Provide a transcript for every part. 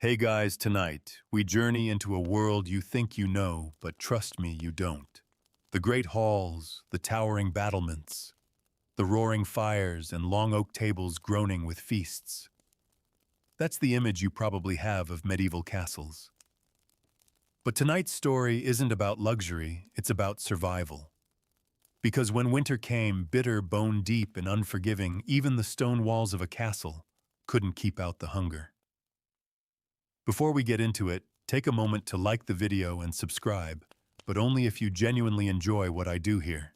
Hey guys, tonight, we journey into a world you think you know, but trust me, you don't. The great halls, the towering battlements, the roaring fires and long oak tables groaning with feasts. That's the image you probably have of medieval castles. But tonight's story isn't about luxury, it's about survival. Because when winter came, bitter, bone deep, and unforgiving, even the stone walls of a castle couldn't keep out the hunger. Before we get into it, take a moment to like the video and subscribe, but only if you genuinely enjoy what I do here.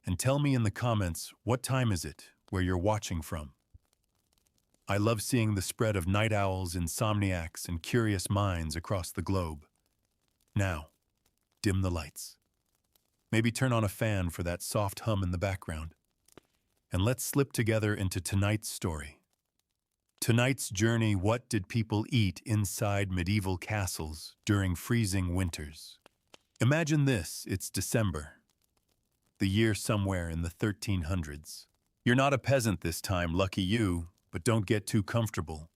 And tell me in the comments, what time is it, where you're watching from? I love seeing the spread of night owls, insomniacs, and curious minds across the globe. Now, dim the lights. Maybe turn on a fan for that soft hum in the background. And let's slip together into tonight's story. Tonight's journey: what did people eat inside medieval castles during freezing winters? Imagine this, it's December, the year somewhere in the 1300s. You're not a peasant this time, lucky you, but don't get too comfortable.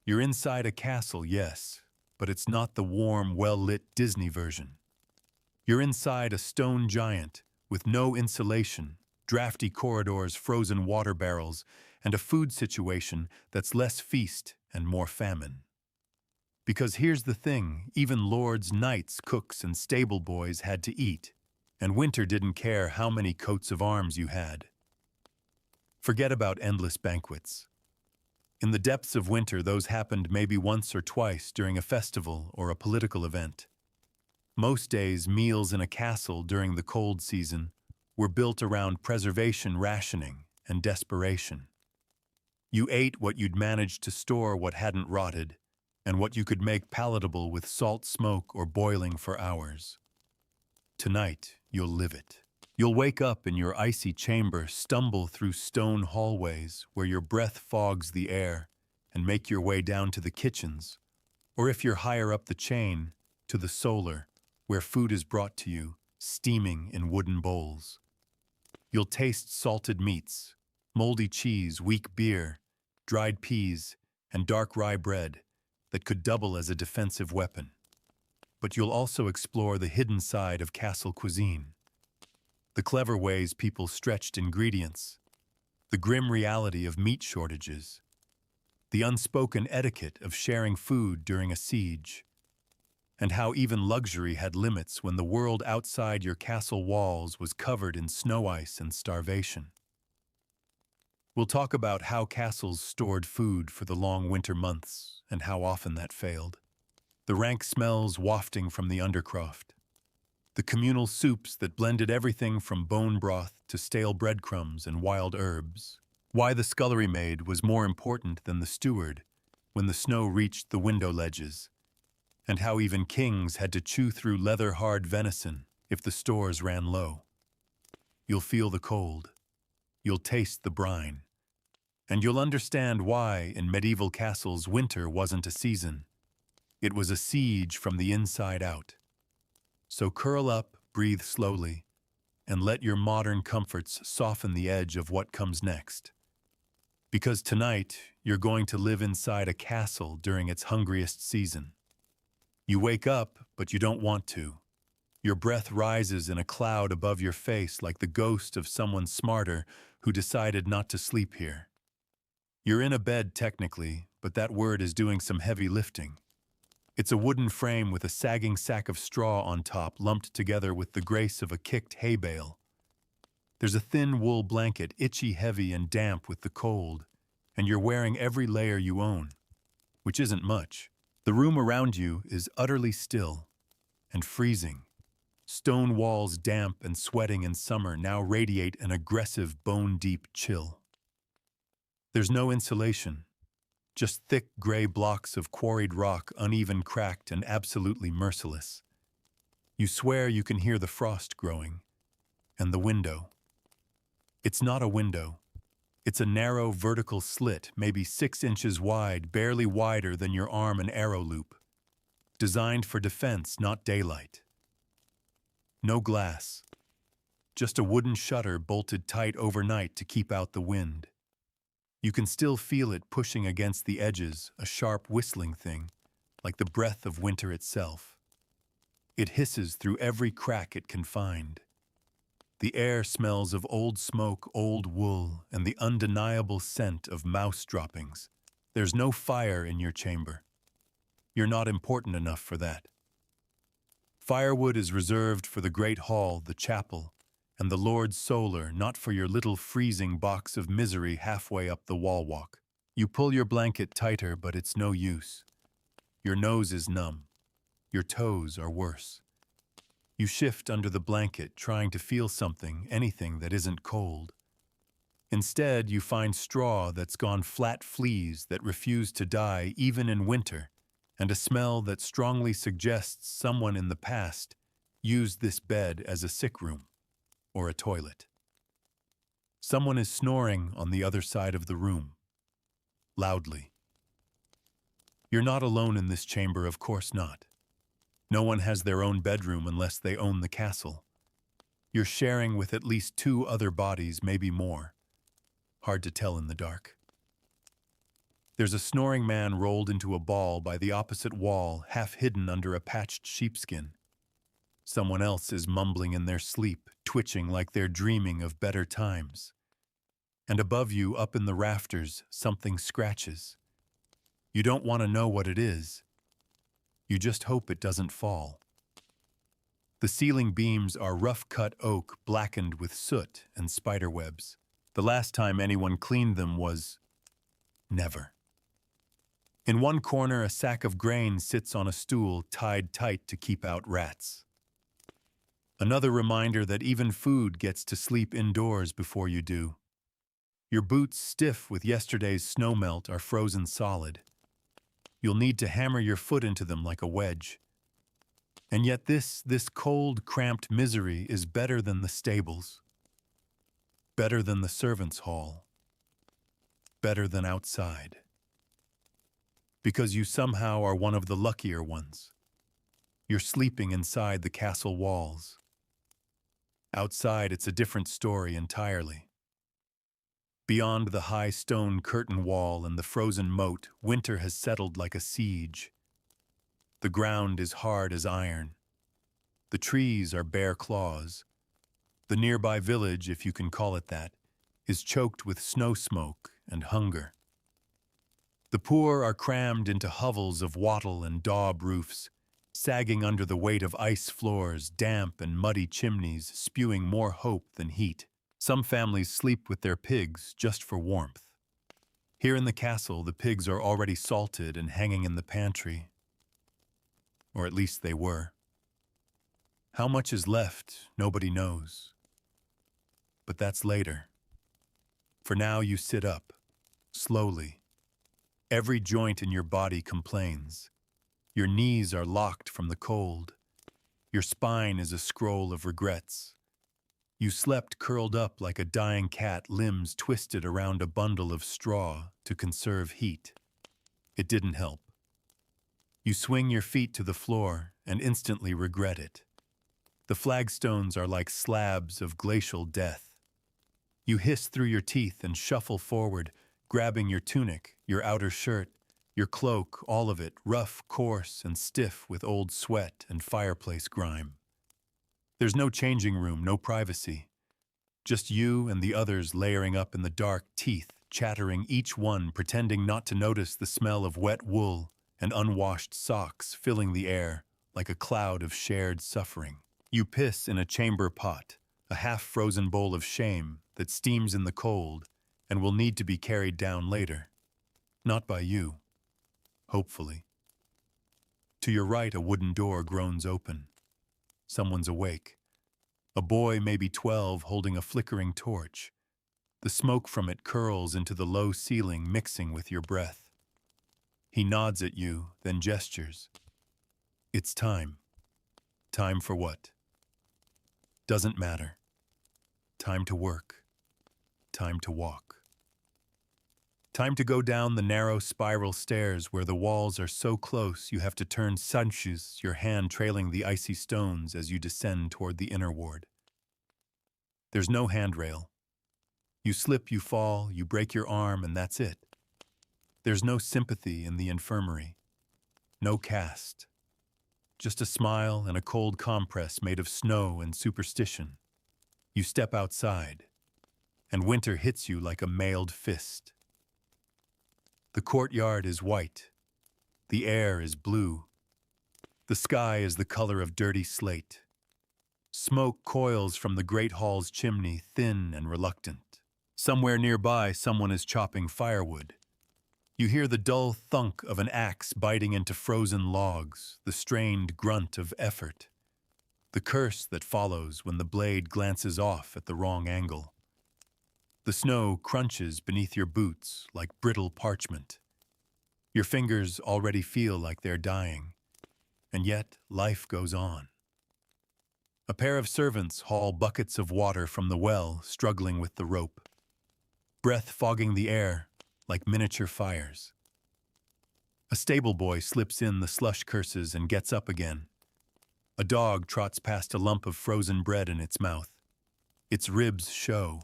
You're inside a castle, yes, but it's not the warm, well-lit Disney version. You're inside a stone giant with no insulation, drafty corridors, frozen water barrels, and a food situation that's less feast and more famine. Because here's the thing, even lords, knights, cooks, and stable boys had to eat, and winter didn't care how many coats of arms you had. Forget about endless banquets. In the depths of winter, those happened maybe once or twice during a festival or a political event. Most days, meals in a castle during the cold season were built around preservation, rationing, and desperation. You ate what you'd managed to store, what hadn't rotted, and what you could make palatable with salt smoke or boiling for hours. Tonight, you'll live it. You'll wake up in your icy chamber, stumble through stone hallways where your breath fogs the air, and make your way down to the kitchens, or if you're higher up the chain, to the solar, where food is brought to you, steaming in wooden bowls. You'll taste salted meats, moldy cheese, weak beer, dried peas, and dark rye bread that could double as a defensive weapon. But you'll also explore the hidden side of castle cuisine. The clever ways people stretched ingredients, the grim reality of meat shortages, the unspoken etiquette of sharing food during a siege, and how even luxury had limits when the world outside your castle walls was covered in snow ice and starvation. We'll talk about how castles stored food for the long winter months and how often that failed. The rank smells wafting from the undercroft. The communal soups that blended everything from bone broth to stale breadcrumbs and wild herbs. Why the scullery maid was more important than the steward when the snow reached the window ledges. And how even kings had to chew through leather-hard venison if the stores ran low. You'll feel the cold. You'll taste the brine. And you'll understand why, in medieval castles, winter wasn't a season. It was a siege from the inside out. So curl up, breathe slowly, and let your modern comforts soften the edge of what comes next. Because tonight, you're going to live inside a castle during its hungriest season. You wake up, but you don't want to. Your breath rises in a cloud above your face like the ghost of someone smarter who decided not to sleep here. You're in a bed technically, but that word is doing some heavy lifting. It's a wooden frame with a sagging sack of straw on top, lumped together with the grace of a kicked hay bale. There's a thin wool blanket, itchy, heavy, and damp with the cold, and you're wearing every layer you own, which isn't much. The room around you is utterly still and freezing. Stone walls, damp and sweating in summer, now radiate an aggressive, bone-deep chill. There's no insulation, just thick gray blocks of quarried rock, uneven, cracked, and absolutely merciless. You swear you can hear the frost growing. And the window. It's not a window. It's a narrow vertical slit, maybe 6 inches wide, barely wider than your arm and arrow loop. Designed for defense, not daylight. No glass. Just a wooden shutter bolted tight overnight to keep out the wind. You can still feel it pushing against the edges, a sharp whistling thing, like the breath of winter itself. It hisses through every crack it can find. The air smells of old smoke, old wool, and the undeniable scent of mouse droppings. There's no fire in your chamber. You're not important enough for that. Firewood is reserved for the great hall, the chapel, and the Lord's solar, not for your little freezing box of misery halfway up the wall walk. You pull your blanket tighter, but it's no use. Your nose is numb. Your toes are worse. You shift under the blanket, trying to feel something, anything that isn't cold. Instead, you find straw that's gone flat, fleas that refuse to die even in winter, and a smell that strongly suggests someone in the past used this bed as a sick room or a toilet. Someone is snoring on the other side of the room, loudly. You're not alone in this chamber, of course not. No one has their own bedroom unless they own the castle. You're sharing with at least 2 other bodies, maybe more. Hard to tell in the dark. There's a snoring man rolled into a ball by the opposite wall, half hidden under a patched sheepskin. Someone else is mumbling in their sleep, twitching like they're dreaming of better times. And above you, up in the rafters, something scratches. You don't want to know what it is. You just hope it doesn't fall. The ceiling beams are rough-cut oak blackened with soot and spider webs. The last time anyone cleaned them was never. In one corner, a sack of grain sits on a stool tied tight to keep out rats. Another reminder that even food gets to sleep indoors before you do. Your boots, stiff with yesterday's snowmelt, are frozen solid. You'll need to hammer your foot into them like a wedge. And yet this cold, cramped misery is better than the stables. Better than the servants' hall. Better than outside. Because you somehow are one of the luckier ones. You're sleeping inside the castle walls. Outside, it's a different story entirely. Beyond the high stone curtain wall and the frozen moat, winter has settled like a siege. The ground is hard as iron. The trees are bare claws. The nearby village, if you can call it that, is choked with snow smoke and hunger. The poor are crammed into hovels of wattle and daub roofs, sagging under the weight of ice floors, damp and muddy chimneys, spewing more hope than heat. Some families sleep with their pigs just for warmth. Here in the castle, the pigs are already salted and hanging in the pantry. Or at least they were. How much is left, nobody knows. But that's later. For now, you sit up, slowly. Every joint in your body complains. Your knees are locked from the cold. Your spine is a scroll of regrets. You slept curled up like a dying cat, limbs twisted around a bundle of straw to conserve heat. It didn't help. You swing your feet to the floor and instantly regret it. The flagstones are like slabs of glacial death. You hiss through your teeth and shuffle forward, grabbing your tunic, your outer shirt, your cloak, all of it, rough, coarse, and stiff with old sweat and fireplace grime. There's no changing room, no privacy. Just you and the others layering up in the dark, teeth chattering, each one pretending not to notice the smell of wet wool and unwashed socks filling the air like a cloud of shared suffering. You piss in a chamber pot, a half-frozen bowl of shame that steams in the cold and will need to be carried down later. Not by you, hopefully. To your right, a wooden door groans open. Someone's awake. A boy, maybe 12, holding a flickering torch. The smoke from it curls into the low ceiling, mixing with your breath. He nods at you, then gestures. It's time. Time for what? Doesn't matter. Time to work. Time to walk. Time to go down the narrow spiral stairs where the walls are so close you have to turn sunshus, your hand trailing the icy stones as you descend toward the inner ward. There's no handrail. You slip, you fall, you break your arm, and that's it. There's no sympathy in the infirmary. no cast. Just a smile and a cold compress made of snow and superstition. You step outside, and winter hits you like a mailed fist. The courtyard is white. The air is blue. The sky is the color of dirty slate. Smoke coils from the great hall's chimney, thin and reluctant. Somewhere nearby, someone is chopping firewood. You hear the dull thunk of an axe biting into frozen logs, the strained grunt of effort, the curse that follows when the blade glances off at the wrong angle. The snow crunches beneath your boots like brittle parchment. Your fingers already feel like they're dying, and yet life goes on. A pair of servants haul buckets of water from the well, struggling with the rope, breath fogging the air like miniature fires. A stable boy slips in the slush curses and gets up again. A dog trots past a lump of frozen bread in its mouth. Its ribs show.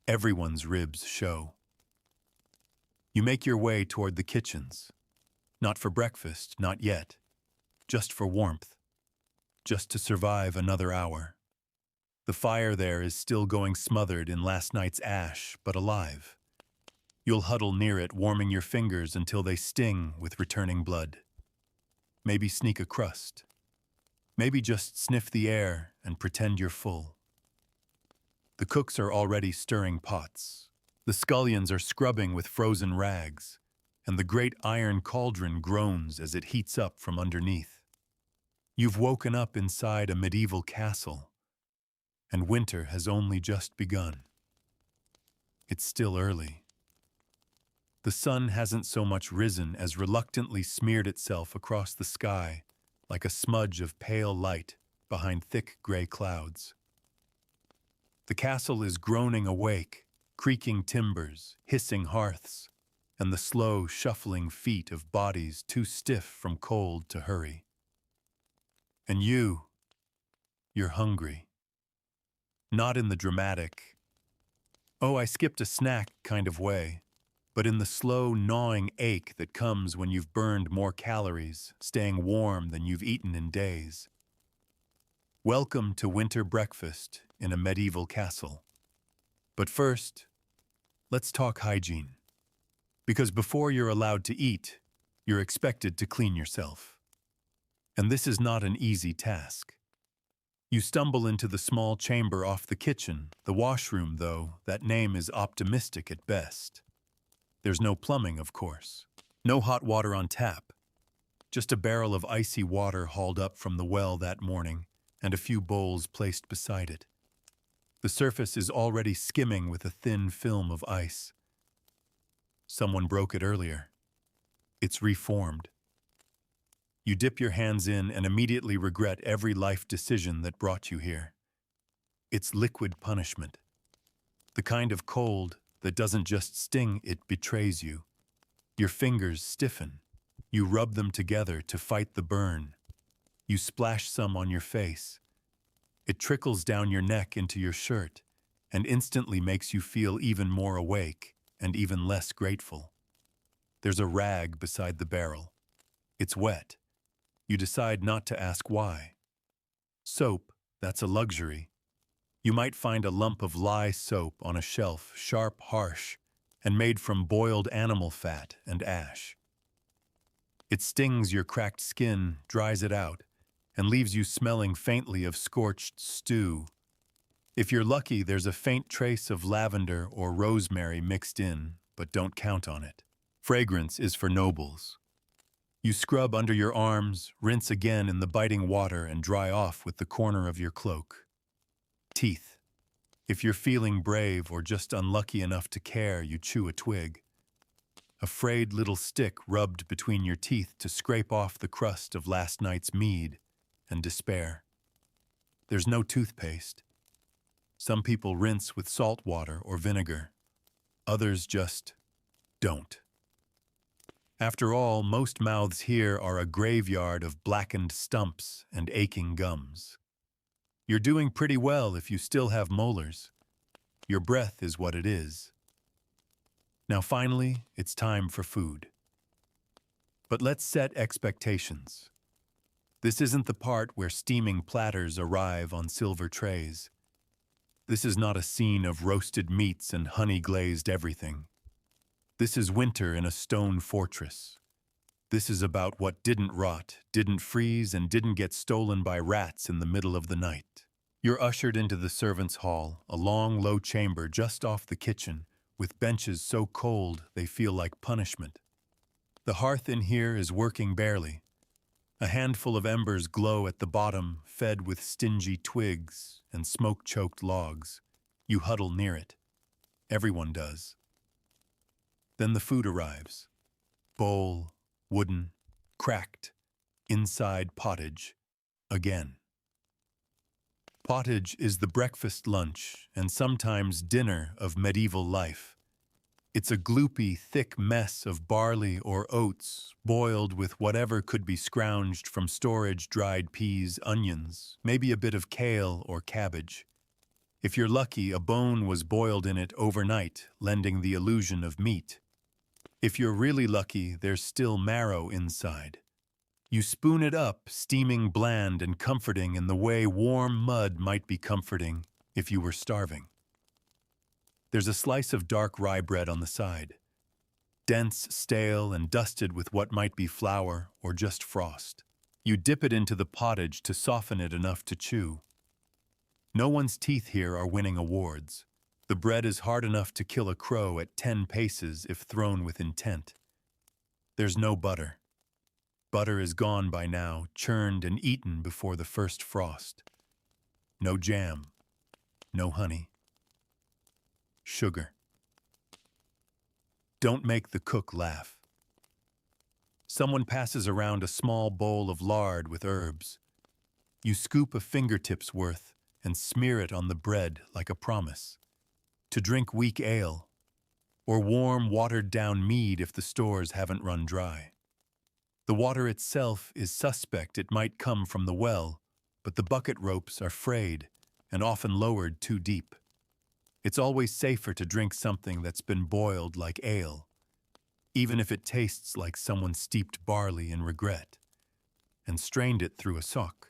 Everyone's ribs show. You make your way toward the kitchens. Not for breakfast, not yet. Just for warmth. Just to survive another hour. The fire there is still going smothered in last night's ash, but alive. You'll huddle near it, warming your fingers until they sting with returning blood. Maybe sneak a crust. Maybe just sniff the air and pretend you're full. The cooks are already stirring pots. The scullions are scrubbing with frozen rags, and the great iron cauldron groans as it heats up from underneath. You've woken up inside a medieval castle, and winter has only just begun. It's still early. The sun hasn't so much risen as reluctantly smeared itself across the sky like a smudge of pale light behind thick gray clouds. The castle is groaning awake, creaking timbers, hissing hearths, and the slow, shuffling feet of bodies too stiff from cold to hurry. And you're hungry. Not in the dramatic, "Oh, I skipped a snack" kind of way, but in the slow, gnawing ache that comes when you've burned more calories, staying warm than you've eaten in days. Welcome to winter breakfast in a medieval castle. But first, let's talk hygiene. Because before you're allowed to eat, you're expected to clean yourself. And this is not an easy task. You stumble into the small chamber off the kitchen, the washroom, though, that name is optimistic at best. There's no plumbing, of course. No hot water on tap. Just a barrel of icy water hauled up from the well that morning, and a few bowls placed beside it. The surface is already skimming with a thin film of ice. Someone broke it earlier. It's reformed. You dip your hands in and immediately regret every life decision that brought you here. It's liquid punishment. The kind of cold that doesn't just sting, it betrays you. Your fingers stiffen. You rub them together to fight the burn. You splash some on your face. It trickles down your neck into your shirt and instantly makes you feel even more awake and even less grateful. There's a rag beside the barrel. It's wet. You decide not to ask why. Soap, that's a luxury. You might find a lump of lye soap on a shelf, sharp, harsh, and made from boiled animal fat and ash. It stings your cracked skin, dries it out, and leaves you smelling faintly of scorched stew. If you're lucky, there's a faint trace of lavender or rosemary mixed in, but don't count on it. Fragrance is for nobles. You scrub under your arms, rinse again in the biting water, and dry off with the corner of your cloak. Teeth. If you're feeling brave or just unlucky enough to care, you chew a twig. A frayed little stick rubbed between your teeth to scrape off the crust of last night's mead and despair. There's no toothpaste. Some people rinse with salt water or vinegar. Others just don't. After all, most mouths here are a graveyard of blackened stumps and aching gums. You're doing pretty well if you still have molars. Your breath is what it is. Now finally, it's time for food. But let's set expectations. This isn't the part where steaming platters arrive on silver trays. This is not a scene of roasted meats and honey-glazed everything. This is winter in a stone fortress. This is about what didn't rot, didn't freeze, and didn't get stolen by rats in the middle of the night. You're ushered into the servants' hall, a long, low chamber just off the kitchen, with benches so cold they feel like punishment. The hearth in here is working barely. A handful of embers glow at the bottom, fed with stingy twigs and smoke-choked logs. You huddle near it. Everyone does. Then the food arrives. Bowl, wooden, cracked, inside pottage, again. Pottage is the breakfast, lunch, and sometimes dinner of medieval life. It's a gloopy, thick mess of barley or oats, boiled with whatever could be scrounged from storage: dried peas, onions, maybe a bit of kale or cabbage. If you're lucky, a bone was boiled in it overnight, lending the illusion of meat. If you're really lucky, there's still marrow inside. You spoon it up, steaming bland and comforting in the way warm mud might be comforting if you were starving. There's a slice of dark rye bread on the side, dense, stale, and dusted with what might be flour or just frost. You dip it into the pottage to soften it enough to chew. No one's teeth here are winning awards. The bread is hard enough to kill a crow at 10 paces if thrown with intent. There's no butter. Butter is gone by now, churned and eaten before the first frost. No jam. No honey. Sugar. Don't make the cook laugh. Someone passes around a small bowl of lard with herbs. You scoop a fingertip's worth and smear it on the bread like a promise. To drink weak ale, or warm, watered-down mead if the stores haven't run dry. The water itself is suspect. It might come from the well, but the bucket ropes are frayed and often lowered too deep. It's always safer to drink something that's been boiled like ale, even if it tastes like someone steeped barley in regret and strained it through a sock.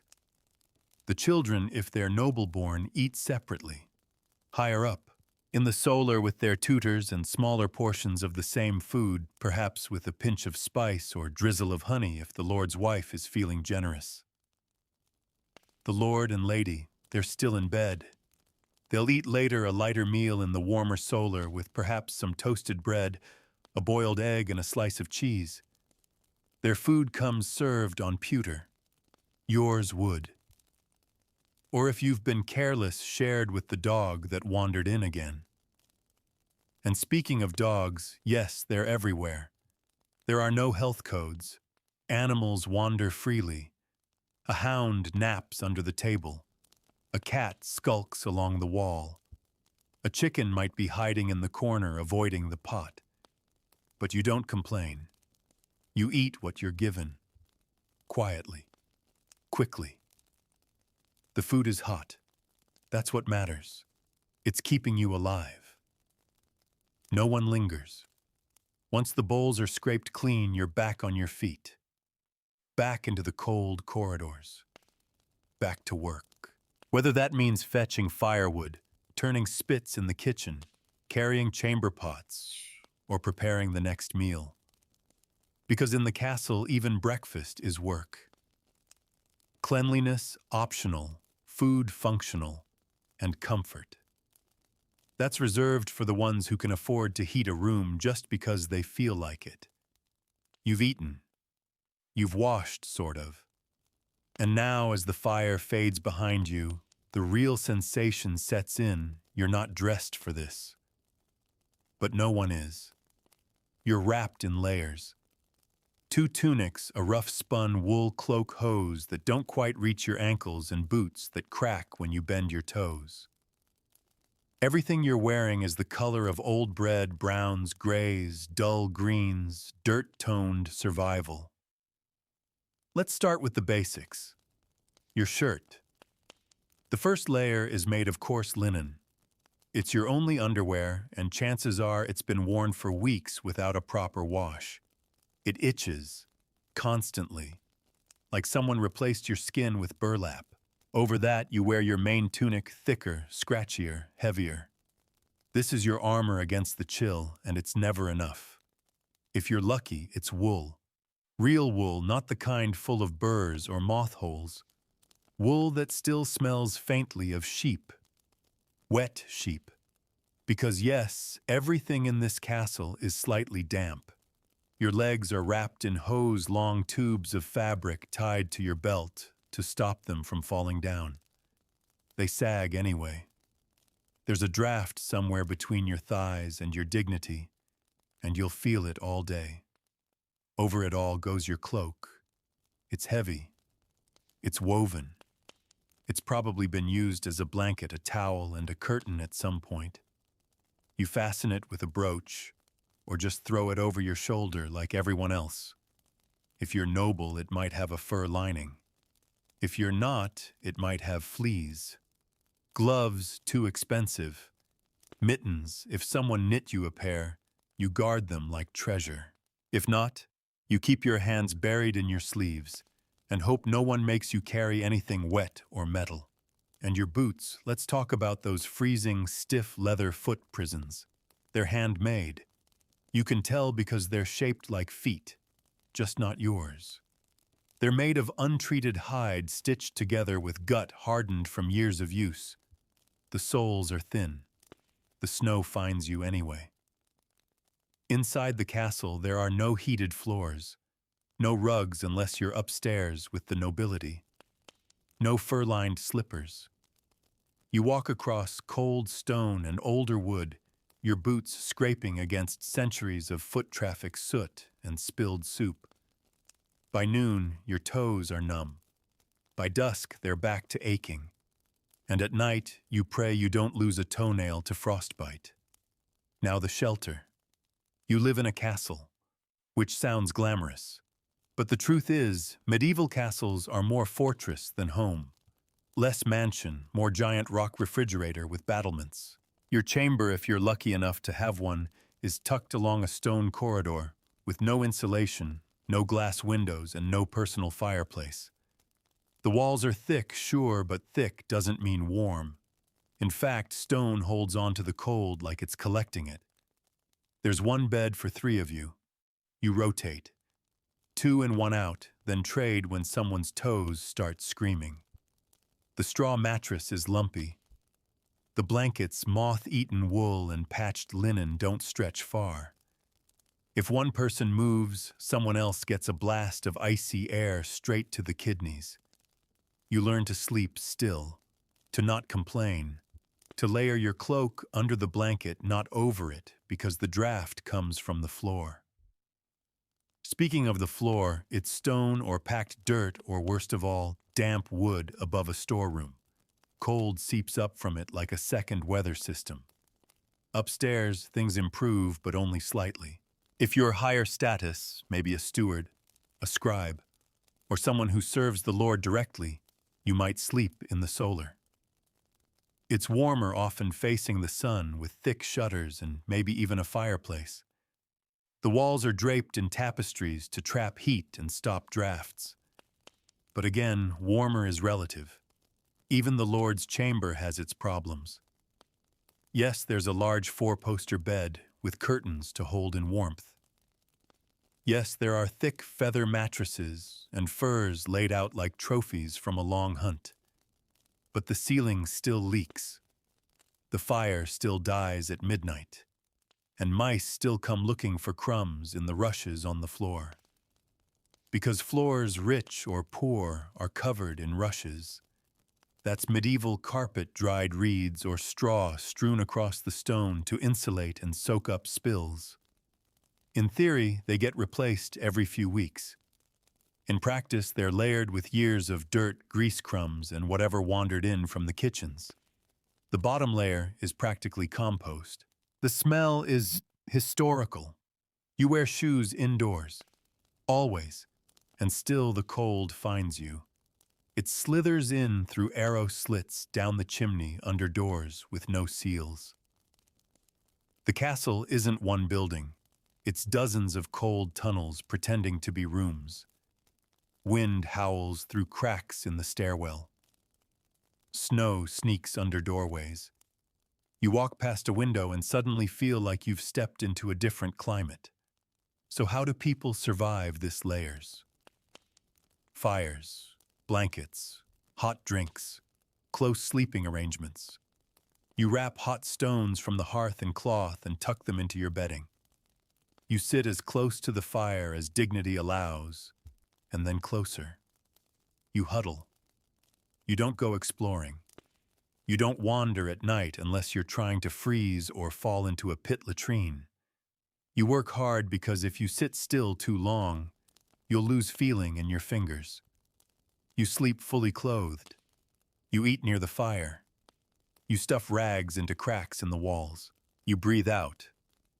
The children, if they're noble-born, eat separately, higher up, in the solar with their tutors, and smaller portions of the same food, perhaps with a pinch of spice or drizzle of honey if the Lord's wife is feeling generous. The Lord and Lady, they're still in bed. They'll eat later a lighter meal in the warmer solar with perhaps some toasted bread, a boiled egg, and a slice of cheese. Their food comes served on pewter. Yours would. Or if you've been careless, shared with the dog that wandered in again. And speaking of dogs, yes, they're everywhere. There are no health codes. Animals wander freely. A hound naps under the table. A cat skulks along the wall. A chicken might be hiding in the corner, avoiding the pot. But you don't complain. You eat what you're given. Quietly. Quickly. The food is hot. That's what matters. It's keeping you alive. No one lingers. Once the bowls are scraped clean, you're back on your feet. Back into the cold corridors. Back to work. Whether that means fetching firewood, turning spits in the kitchen, carrying chamber pots, or preparing the next meal. Because in the castle, even breakfast is work. Cleanliness optional, food functional, and comfort. That's reserved for the ones who can afford to heat a room just because they feel like it. You've eaten. You've washed, sort of. And now, as the fire fades behind you, the real sensation sets in. You're not dressed for this. But no one is. You're wrapped in layers. 2 tunics, a rough-spun wool cloak hose that don't quite reach your ankles, and boots that crack when you bend your toes. Everything you're wearing is the color of old bread, browns, grays, dull greens, dirt-toned survival. Let's start with the basics. Your shirt. The first layer is made of coarse linen. It's your only underwear, and chances are it's been worn for weeks without a proper wash. It itches. constantly, like someone replaced your skin with burlap. Over that, you wear your main tunic thicker, scratchier, heavier. This is your armor against the chill, and it's never enough. If you're lucky, it's wool. Real wool, not the kind full of burrs or moth holes. Wool that still smells faintly of sheep. Wet sheep. Because yes, everything in this castle is slightly damp. Your legs are wrapped in hose-long tubes of fabric tied to your belt to stop them from falling down. They sag anyway. There's a draft somewhere between your thighs and your dignity, and you'll feel it all day. Over it all goes your cloak. It's heavy. It's woven. It's probably been used as a blanket, a towel, and a curtain at some point. You fasten it with a brooch, or just throw it over your shoulder like everyone else. If you're noble, it might have a fur lining. If you're not, it might have fleas. Gloves, too expensive. Mittens, if someone knit you a pair, you guard them like treasure. If not, you keep your hands buried in your sleeves and hope no one makes you carry anything wet or metal. And your boots, let's talk about those freezing, stiff leather foot prisons. They're handmade. You can tell because they're shaped like feet, just not yours. They're made of untreated hide stitched together with gut hardened from years of use. The soles are thin. The snow finds you anyway. Inside the castle, there are no heated floors, no rugs unless you're upstairs with the nobility, no fur-lined slippers. You walk across cold stone and older wood, your boots scraping against centuries of foot traffic soot and spilled soup. By noon, your toes are numb. By dusk, they're back to aching. And at night, you pray you don't lose a toenail to frostbite. Now the shelter. You live in a castle, which sounds glamorous. But the truth is, medieval castles are more fortress than home. Less mansion, more giant rock refrigerator with battlements. Your chamber, if you're lucky enough to have one, is tucked along a stone corridor, with no insulation, no glass windows, and no personal fireplace. The walls are thick, sure, but thick doesn't mean warm. In fact, stone holds on to the cold like it's collecting it. There's one bed for 3 of you. You rotate. 2 in, 1 out, then trade when someone's toes start screaming. The straw mattress is lumpy. The blankets, moth-eaten wool and patched linen don't stretch far. If one person moves, someone else gets a blast of icy air straight to the kidneys. You learn to sleep still, to not complain, to layer your cloak under the blanket, not over it, because the draft comes from the floor. Speaking of the floor, it's stone or packed dirt or, worst of all, damp wood above a storeroom. Cold seeps up from it like a second weather system. Upstairs, things improve, but only slightly. If you're higher status, maybe a steward, a scribe, or someone who serves the Lord directly, you might sleep in the solar. It's warmer, often facing the sun, with thick shutters and maybe even a fireplace. The walls are draped in tapestries to trap heat and stop drafts. But again, warmer is relative. Even the Lord's chamber has its problems. Yes, there's a large 4-poster bed with curtains to hold in warmth. Yes, there are thick feather mattresses and furs laid out like trophies from a long hunt. But the ceiling still leaks. The fire still dies at midnight. And mice still come looking for crumbs in the rushes on the floor. Because floors, rich or poor, are covered in rushes. That's medieval carpet, dried reeds, or straw strewn across the stone to insulate and soak up spills. In theory, they get replaced every few weeks. In practice, they're layered with years of dirt, grease crumbs, and whatever wandered in from the kitchens. The bottom layer is practically compost. The smell is historical. You wear shoes indoors, always, and still the cold finds you. It slithers in through arrow slits down the chimney under doors with no seals. The castle isn't one building. It's dozens of cold tunnels pretending to be rooms. Wind howls through cracks in the stairwell. Snow sneaks under doorways. You walk past a window and suddenly feel like you've stepped into a different climate. So how do people survive this layers? Fires, blankets, hot drinks, close sleeping arrangements. You wrap hot stones from the hearth in cloth and tuck them into your bedding. You sit as close to the fire as dignity allows, and then closer. You huddle. You don't go exploring. You don't wander at night unless you're trying to freeze or fall into a pit latrine. You work hard because if you sit still too long, you'll lose feeling in your fingers. You sleep fully clothed. You eat near the fire. You stuff rags into cracks in the walls. You breathe out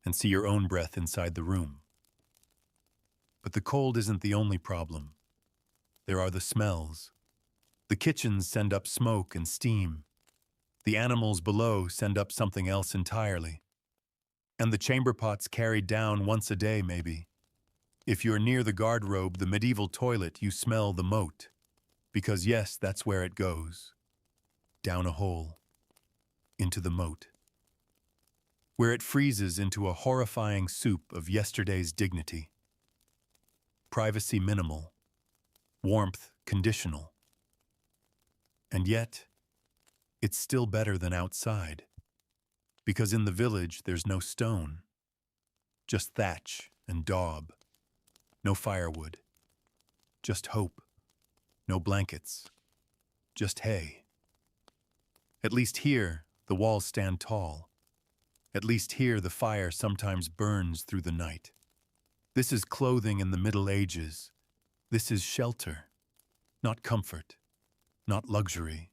and see your own breath inside the room. But the cold isn't the only problem. There are the smells. The kitchens send up smoke and steam. The animals below send up something else entirely. And the chamber pots carried down once a day, maybe. If you're near the guardrobe, the medieval toilet, you smell the moat. Because yes, that's where it goes. Down a hole. Into the moat. Where it freezes into a horrifying soup of yesterday's dignity. Privacy minimal. Warmth conditional. And yet, it's still better than outside. Because in the village, there's no stone. Just thatch and daub. No firewood. Just hope. No blankets. Just hay. At least here, the walls stand tall. At least here, the fire sometimes burns through the night. This is clothing in the Middle Ages. This is shelter. Not comfort. Not luxury.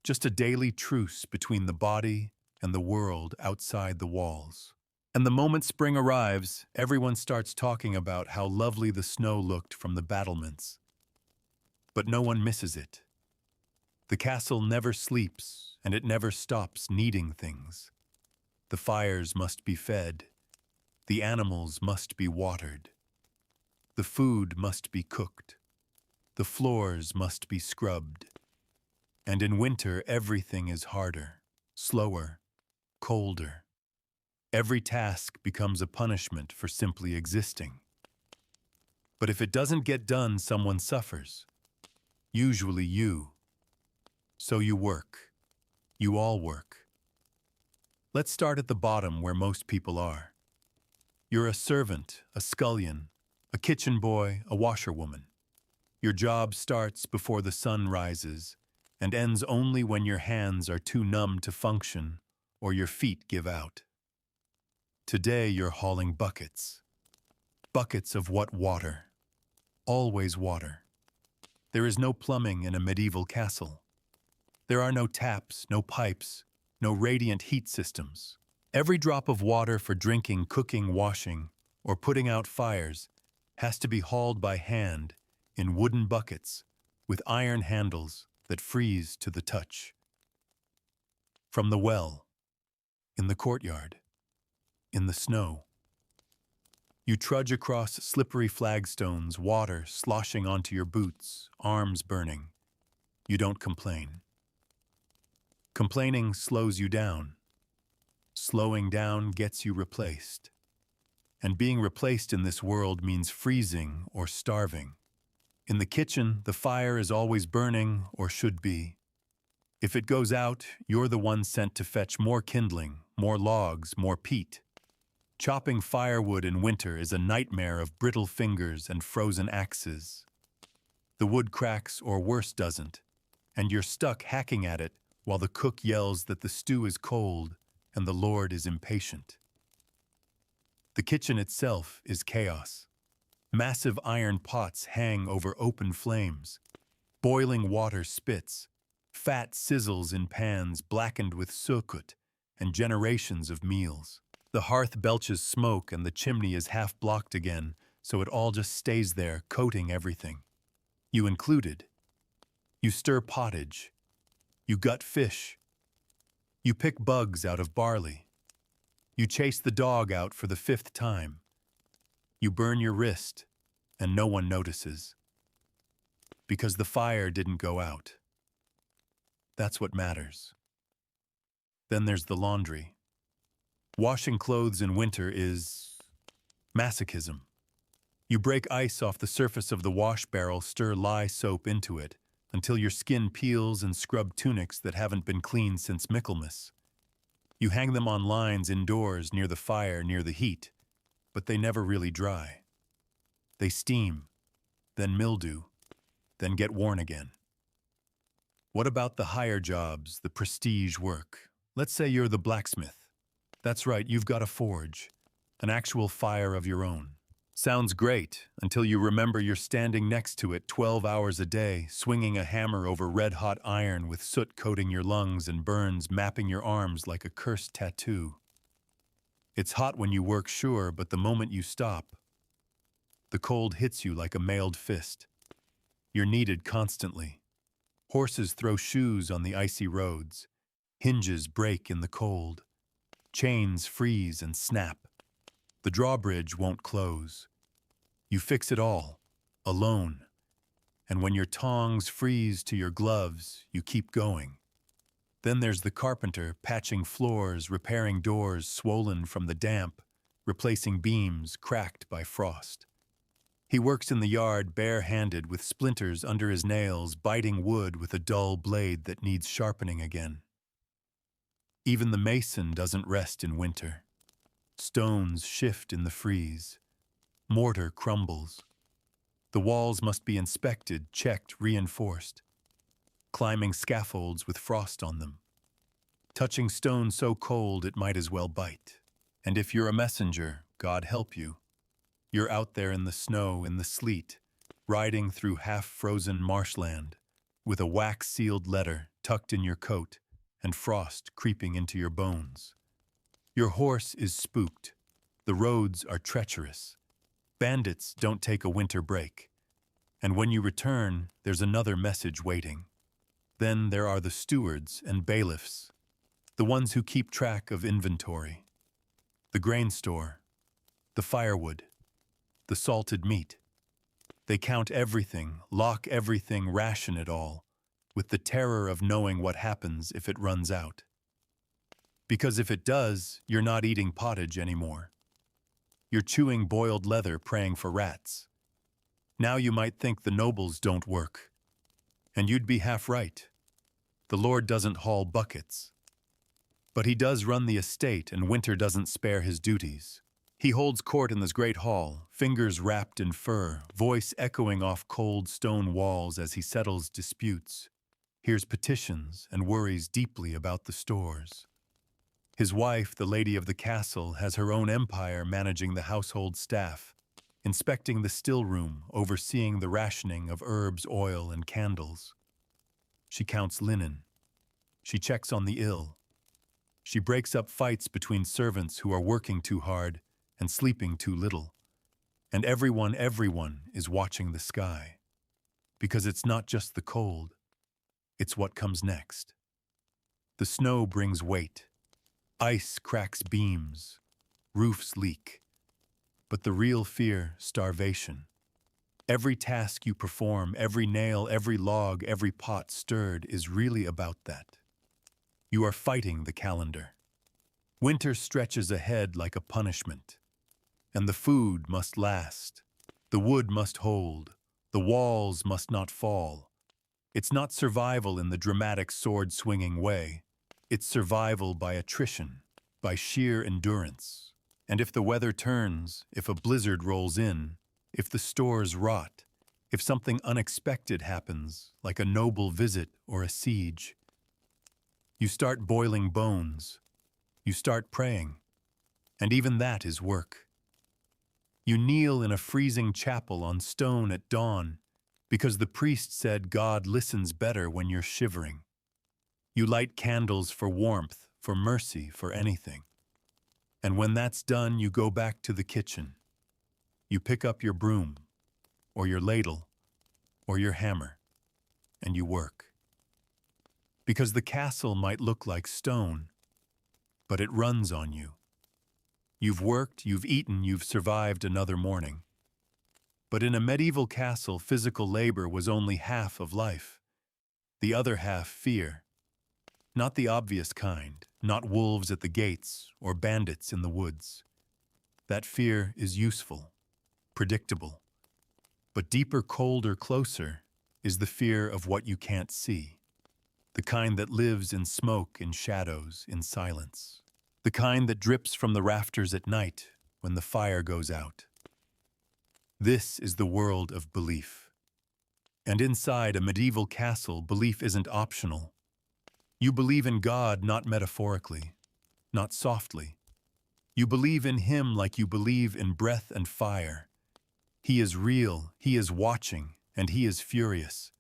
Just a daily truce between the body and the world outside the walls. And the moment spring arrives, everyone starts talking about how lovely the snow looked from the battlements. But no one misses it. The castle never sleeps, and it never stops needing things. The fires must be fed. The animals must be watered. The food must be cooked. The floors must be scrubbed. And in winter, everything is harder, slower, colder. Every task becomes a punishment for simply existing. But if it doesn't get done, someone suffers. Usually you. So you work. You all work. Let's start at the bottom where most people are. You're a servant, a scullion, a kitchen boy, a washerwoman. Your job starts before the sun rises and ends only when your hands are too numb to function or your feet give out. Today you're hauling buckets. Buckets of what water? Always water. There is no plumbing in a medieval castle. There are no taps, no pipes, no radiant heat systems. Every drop of water for drinking, cooking, washing, or putting out fires has to be hauled by hand in wooden buckets with iron handles that freeze to the touch. From the well, in the courtyard, in the snow. You trudge across slippery flagstones, water sloshing onto your boots, arms burning. You don't complain. Complaining slows you down. Slowing down gets you replaced. And being replaced in this world means freezing or starving. In the kitchen, the fire is always burning, or should be. If it goes out, you're the one sent to fetch more kindling, more logs, more peat. Chopping firewood in winter is a nightmare of brittle fingers and frozen axes. The wood cracks, or worse doesn't, and you're stuck hacking at it while the cook yells that the stew is cold and the Lord is impatient. The kitchen itself is chaos. Massive iron pots hang over open flames. Boiling water spits. Fat sizzles in pans blackened with soot and generations of meals. The hearth belches smoke and the chimney is half blocked again, so it all just stays there, coating everything. You included. You stir pottage. You gut fish. You pick bugs out of barley. You chase the dog out for the 5th time. You burn your wrist, and no one notices. because the fire didn't go out. That's what matters. Then there's the laundry. Washing clothes in winter is masochism. You break ice off the surface of the wash barrel, stir lye soap into it, until your skin peels, and scrub tunics that haven't been cleaned since Michaelmas. You hang them on lines indoors near the fire, near the heat, but they never really dry. They steam, then mildew, then get worn again. What about the higher jobs, the prestige work? Let's say you're the blacksmith. That's right, you've got a forge, an actual fire of your own. Sounds great until you remember you're standing next to it 12 hours a day, swinging a hammer over red-hot iron with soot coating your lungs and burns mapping your arms like a cursed tattoo. It's hot when you work, sure, but the moment you stop, the cold hits you like a mailed fist. You're needed constantly. Horses throw shoes on the icy roads. Hinges break in the cold. Chains freeze and snap. The drawbridge won't close. You fix it all, alone. And when your tongs freeze to your gloves, you keep going. Then there's the carpenter, patching floors, repairing doors swollen from the damp, replacing beams cracked by frost. He works in the yard bare-handed with splinters under his nails, biting wood with a dull blade that needs sharpening again. Even the mason doesn't rest in winter. Stones shift in the freeze. Mortar crumbles. The walls must be inspected, checked, reinforced. Climbing scaffolds with frost on them. Touching stone so cold it might as well bite. And if you're a messenger, God help you, you're out there in the snow, in the sleet, riding through half-frozen marshland, with a wax-sealed letter tucked in your coat and frost creeping into your bones. Your horse is spooked. The roads are treacherous. Bandits don't take a winter break. And when you return, there's another message waiting. Then there are the stewards and bailiffs, the ones who keep track of inventory, the grain store, the firewood, the salted meat. They count everything, lock everything, ration it all, with the terror of knowing what happens if it runs out. Because if it does, you're not eating pottage anymore. You're chewing boiled leather, praying for rats. Now you might think the nobles don't work. And you'd be half right. The Lord doesn't haul buckets. But he does run the estate, and winter doesn't spare his duties. He holds court in this great hall, fingers wrapped in fur, voice echoing off cold stone walls as he settles disputes, hears petitions, and worries deeply about the stores. His wife, the lady of the castle, has her own empire, managing the household staff, inspecting the still room, overseeing the rationing of herbs, oil, and candles. She counts linen. She checks on the ill. She breaks up fights between servants who are working too hard and sleeping too little. And everyone is watching the sky. Because it's not just the cold, it's what comes next. The snow brings weight. Ice cracks beams. Roofs leak. But the real fear, starvation. Every task you perform, every nail, every log, every pot stirred is really about that. You are fighting the calendar. Winter stretches ahead like a punishment. And the food must last. The wood must hold. The walls must not fall. It's not survival in the dramatic sword-swinging way. It's survival by attrition, by sheer endurance. And if the weather turns, if a blizzard rolls in, if the stores rot, if something unexpected happens, like a noble visit or a siege, you start boiling bones. You start praying. And even that is work. You kneel in a freezing chapel on stone at dawn because the priest said God listens better when you're shivering. You light candles for warmth, for mercy, for anything. And when that's done, you go back to the kitchen. You pick up your broom, or your ladle, or your hammer, and you work. Because the castle might look like stone, but it runs on you. You've worked, you've eaten, you've survived another morning. But in a medieval castle, physical labor was only half of life. The other half, fear. Not the obvious kind, not wolves at the gates or bandits in the woods. That fear is useful, predictable. But deeper, colder, closer is the fear of what you can't see. The kind that lives in smoke, in shadows, in silence. The kind that drips from the rafters at night when the fire goes out. This is the world of belief. And inside a medieval castle, belief isn't optional. You believe in God not metaphorically, not softly. You believe in Him like you believe in breath and fire. He is real, He is watching, and He is furious.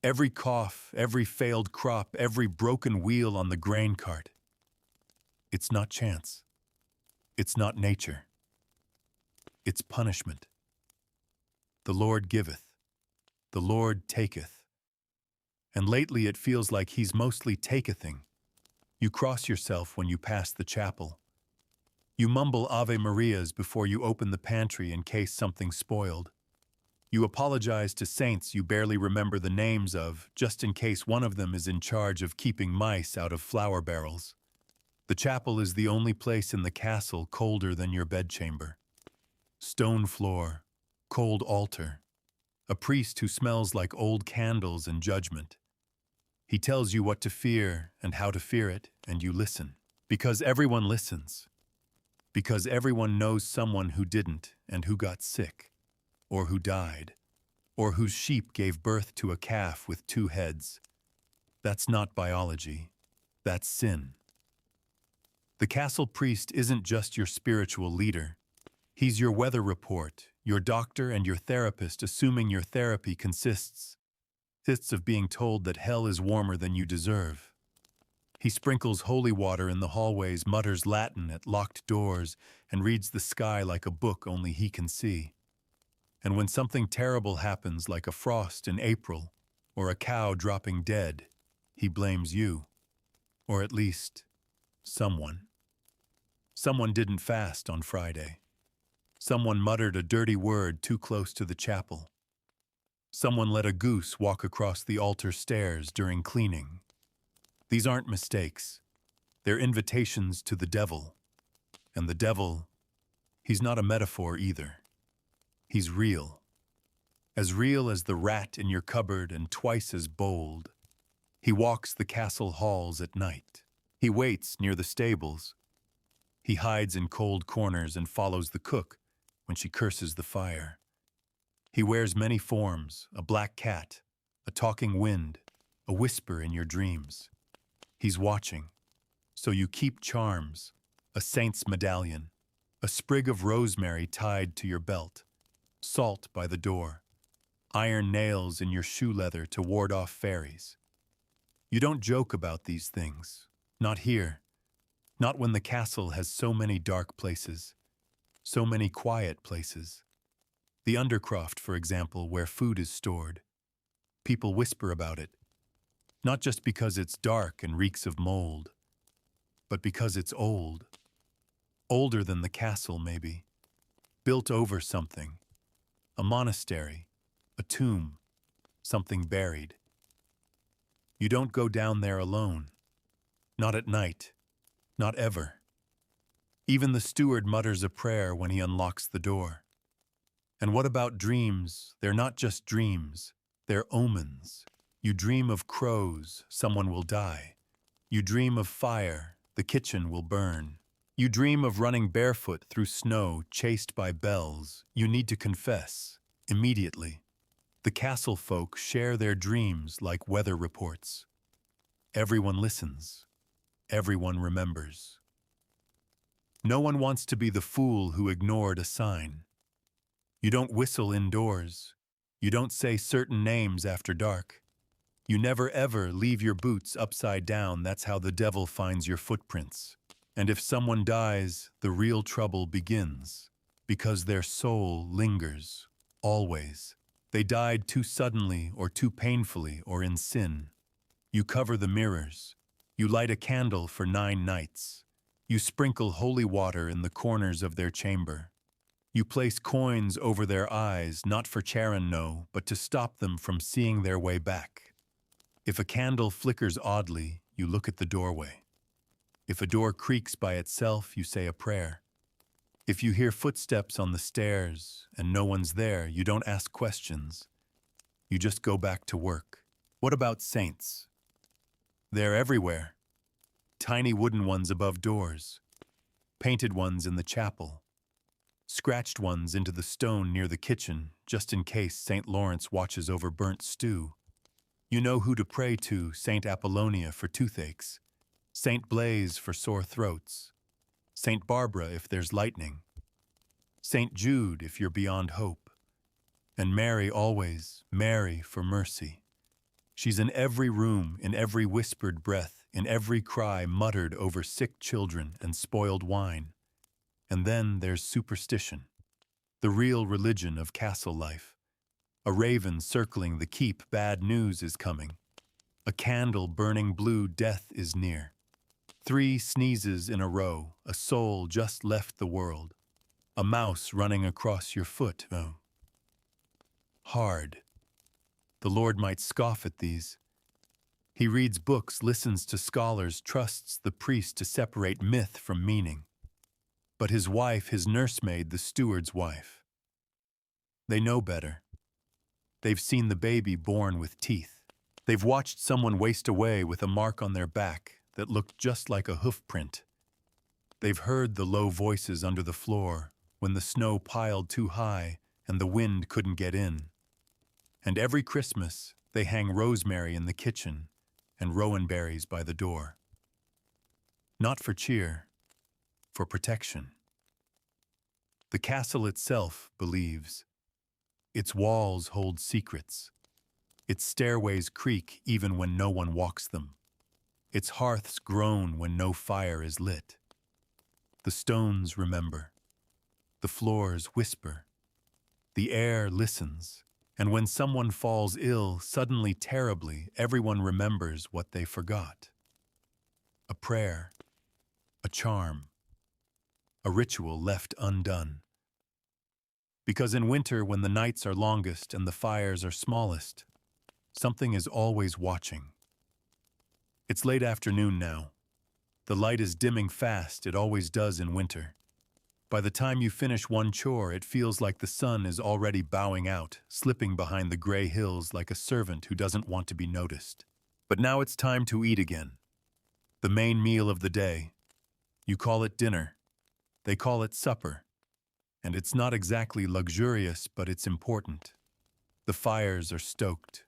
Every cough, every failed crop, every broken wheel on the grain cart. It's not chance. It's not nature. It's punishment. The Lord giveth. The Lord taketh. And lately it feels like He's mostly takething. You cross yourself when you pass the chapel. You mumble Ave Marias before you open the pantry in case something's spoiled. You apologize to saints you barely remember the names of, just in case one of them is in charge of keeping mice out of flour barrels. The chapel is the only place in the castle colder than your bedchamber. Stone floor, cold altar, a priest who smells like old candles and judgment. He tells you what to fear and how to fear it, and you listen. Because everyone listens. Because everyone knows someone who didn't and who got sick, or who died, or whose sheep gave birth to a calf with two heads. That's not biology. That's sin. The castle priest isn't just your spiritual leader. He's your weather report, your doctor and your therapist, assuming your therapy consists of being told that hell is warmer than you deserve. He sprinkles holy water in the hallways, mutters Latin at locked doors, and reads the sky like a book only he can see. And when something terrible happens, like a frost in April, or a cow dropping dead, he blames you. Or at least, someone. Someone didn't fast on Friday. Someone muttered a dirty word too close to the chapel. Someone let a goose walk across the altar stairs during cleaning. These aren't mistakes. They're invitations to the devil. And the devil, he's not a metaphor either. He's real. As real as the rat in your cupboard and twice as bold. He walks the castle halls at night. He waits near the stables. He hides in cold corners and follows the cook when she curses the fire. He wears many forms, a black cat, a talking wind, a whisper in your dreams. He's watching, so you keep charms, a saint's medallion, a sprig of rosemary tied to your belt, salt by the door, iron nails in your shoe leather to ward off fairies. You don't joke about these things, not here, not when the castle has so many dark places, so many quiet places. The undercroft, for example, where food is stored. People whisper about it, not just because it's dark and reeks of mold, but because it's old. Older than the castle, maybe. Built over something. A monastery, a tomb, something buried. You don't go down there alone. Not at night. Not ever. Even the steward mutters a prayer when he unlocks the door. And what about dreams? They're not just dreams. They're omens. You dream of crows, someone will die. You dream of fire, the kitchen will burn. You dream of running barefoot through snow, chased by bells. You need to confess, immediately. The castle folk share their dreams like weather reports. Everyone listens. Everyone remembers. No one wants to be the fool who ignored a sign. You don't whistle indoors. You don't say certain names after dark. You never ever leave your boots upside down. That's how the devil finds your footprints. And if someone dies, the real trouble begins. Because their soul lingers, always. They died too suddenly or too painfully or in sin. You cover the mirrors. You light a candle for 9 nights. You sprinkle holy water in the corners of their chamber. You place coins over their eyes, not for Charon, no, but to stop them from seeing their way back. If a candle flickers oddly, you look at the doorway. If a door creaks by itself, you say a prayer. If you hear footsteps on the stairs and no one's there, you don't ask questions. You just go back to work. What about saints? They're everywhere. Tiny wooden ones above doors, painted ones in the chapel, scratched ones into the stone near the kitchen, just in case St. Lawrence watches over burnt stew. You know who to pray to: St. Apollonia for toothaches, St. Blaise for sore throats, St. Barbara if there's lightning, St. Jude if you're beyond hope, and Mary always, Mary for mercy. She's in every room, in every whispered breath, in every cry muttered over sick children and spoiled wine. And then there's superstition, the real religion of castle life. A raven circling the keep, bad news is coming. A candle burning blue, death is near. 3 sneezes in a row, a soul just left the world. A mouse running across your foot. Oh. Hard. The Lord might scoff at these. He reads books, listens to scholars, trusts the priest to separate myth from meaning. But his wife, his nursemaid, the steward's wife, they know better. They've seen the baby born with teeth. They've watched someone waste away with a mark on their back that looked just like a hoof print. They've heard the low voices under the floor when the snow piled too high and the wind couldn't get in. And every Christmas, they hang rosemary in the kitchen and rowan berries by the door. Not for cheer, for protection. The castle itself believes. Its walls hold secrets. Its stairways creak even when no one walks them. Its hearths groan when no fire is lit. The stones remember. The floors whisper. The air listens. And when someone falls ill, suddenly, terribly, everyone remembers what they forgot. A prayer, a charm, a ritual left undone. Because in winter, when the nights are longest and the fires are smallest, something is always watching. It's late afternoon now. The light is dimming fast, it always does in winter. By the time you finish one chore, it feels like the sun is already bowing out, slipping behind the gray hills like a servant who doesn't want to be noticed. But now it's time to eat again. The main meal of the day. You call it dinner. They call it supper. And it's not exactly luxurious, but it's important. The fires are stoked.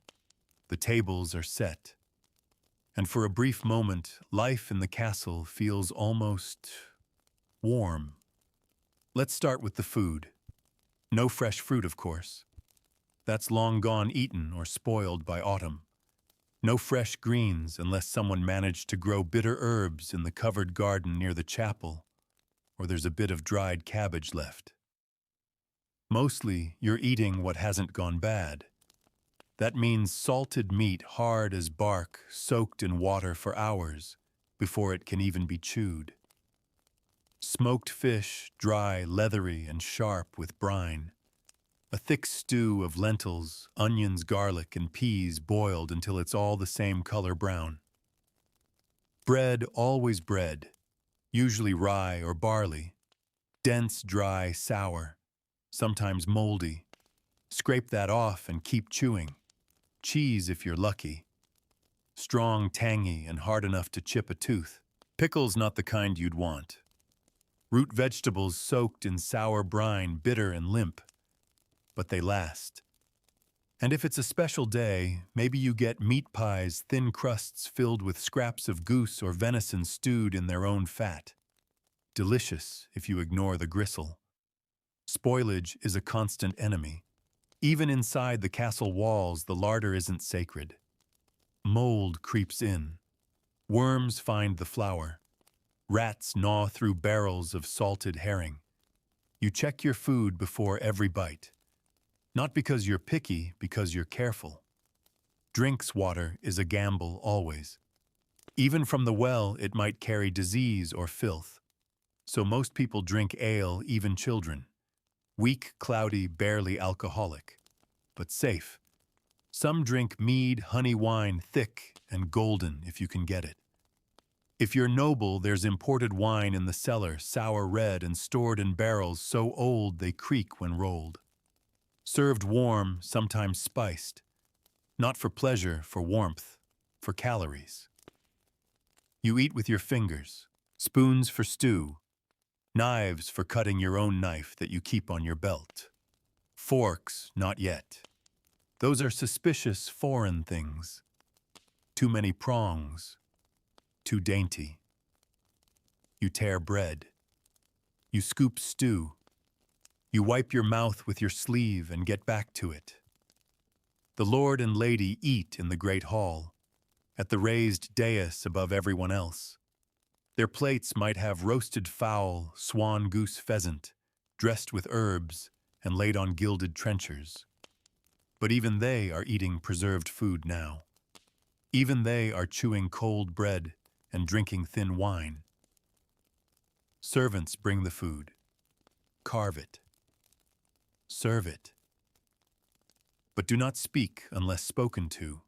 The tables are set. And for a brief moment, life in the castle feels almost warm. Let's start with the food. No fresh fruit, of course. That's long gone eaten or spoiled by autumn. No fresh greens unless someone managed to grow bitter herbs in the covered garden near the chapel, or there's a bit of dried cabbage left. Mostly, you're eating what hasn't gone bad. That means salted meat hard as bark, soaked in water for hours before it can even be chewed. Smoked fish, dry, leathery, and sharp with brine. A thick stew of lentils, onions, garlic, and peas boiled until it's all the same color brown. Bread, always bread, usually rye or barley. Dense, dry, sour, sometimes moldy. Scrape that off and keep chewing. Cheese if you're lucky. Strong, tangy, and hard enough to chip a tooth. Pickles not the kind you'd want. Root vegetables soaked in sour brine, bitter and limp. But they last. And if it's a special day, maybe you get meat pies, thin crusts filled with scraps of goose or venison stewed in their own fat. Delicious if you ignore the gristle. Spoilage is a constant enemy. Even inside the castle walls, the larder isn't sacred. Mold creeps in. Worms find the flour. Rats gnaw through barrels of salted herring. You check your food before every bite. Not because you're picky, because you're careful. Drinks water is a gamble always. Even from the well, it might carry disease or filth. So most people drink ale, even children. Weak, cloudy, barely alcoholic, but safe. Some drink mead, honey wine, thick and golden if you can get it. If you're noble, there's imported wine in the cellar, sour red and stored in barrels so old they creak when rolled. Served warm, sometimes spiced. Not for pleasure, for warmth, for calories. You eat with your fingers, spoons for stew, knives for cutting your own knife that you keep on your belt. Forks, not yet. Those are suspicious foreign things. Too many prongs, too dainty. You tear bread. You scoop stew. You wipe your mouth with your sleeve and get back to it. The lord and lady eat in the great hall, at the raised dais above everyone else. Their plates might have roasted fowl, swan, goose, pheasant, dressed with herbs and laid on gilded trenchers. But even they are eating preserved food now. Even they are chewing cold bread and drinking thin wine. Servants bring the food. Carve it. Serve it. But do not speak unless spoken to.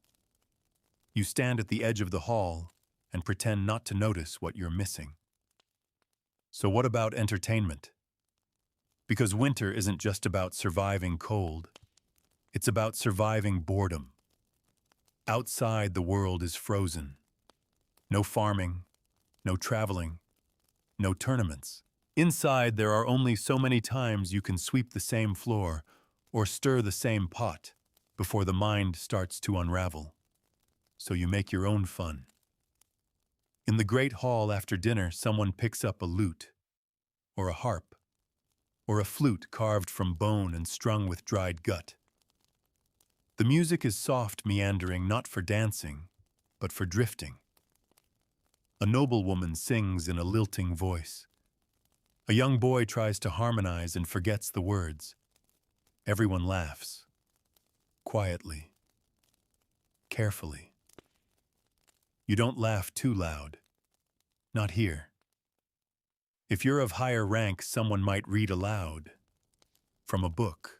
You stand at the edge of the hall and pretend not to notice what you're missing. So what about entertainment? Because winter isn't just about surviving cold. It's about surviving boredom. Outside, the world is frozen. No farming, no traveling, no tournaments. Inside, there are only so many times you can sweep the same floor or stir the same pot before the mind starts to unravel. So you make your own fun. In the great hall after dinner, someone picks up a lute, or a harp, or a flute carved from bone and strung with dried gut. The music is soft, meandering, not for dancing, but for drifting. A noblewoman sings in a lilting voice. A young boy tries to harmonize and forgets the words. Everyone laughs. Quietly. Carefully. You don't laugh too loud. Not here. If you're of higher rank, someone might read aloud. From a book.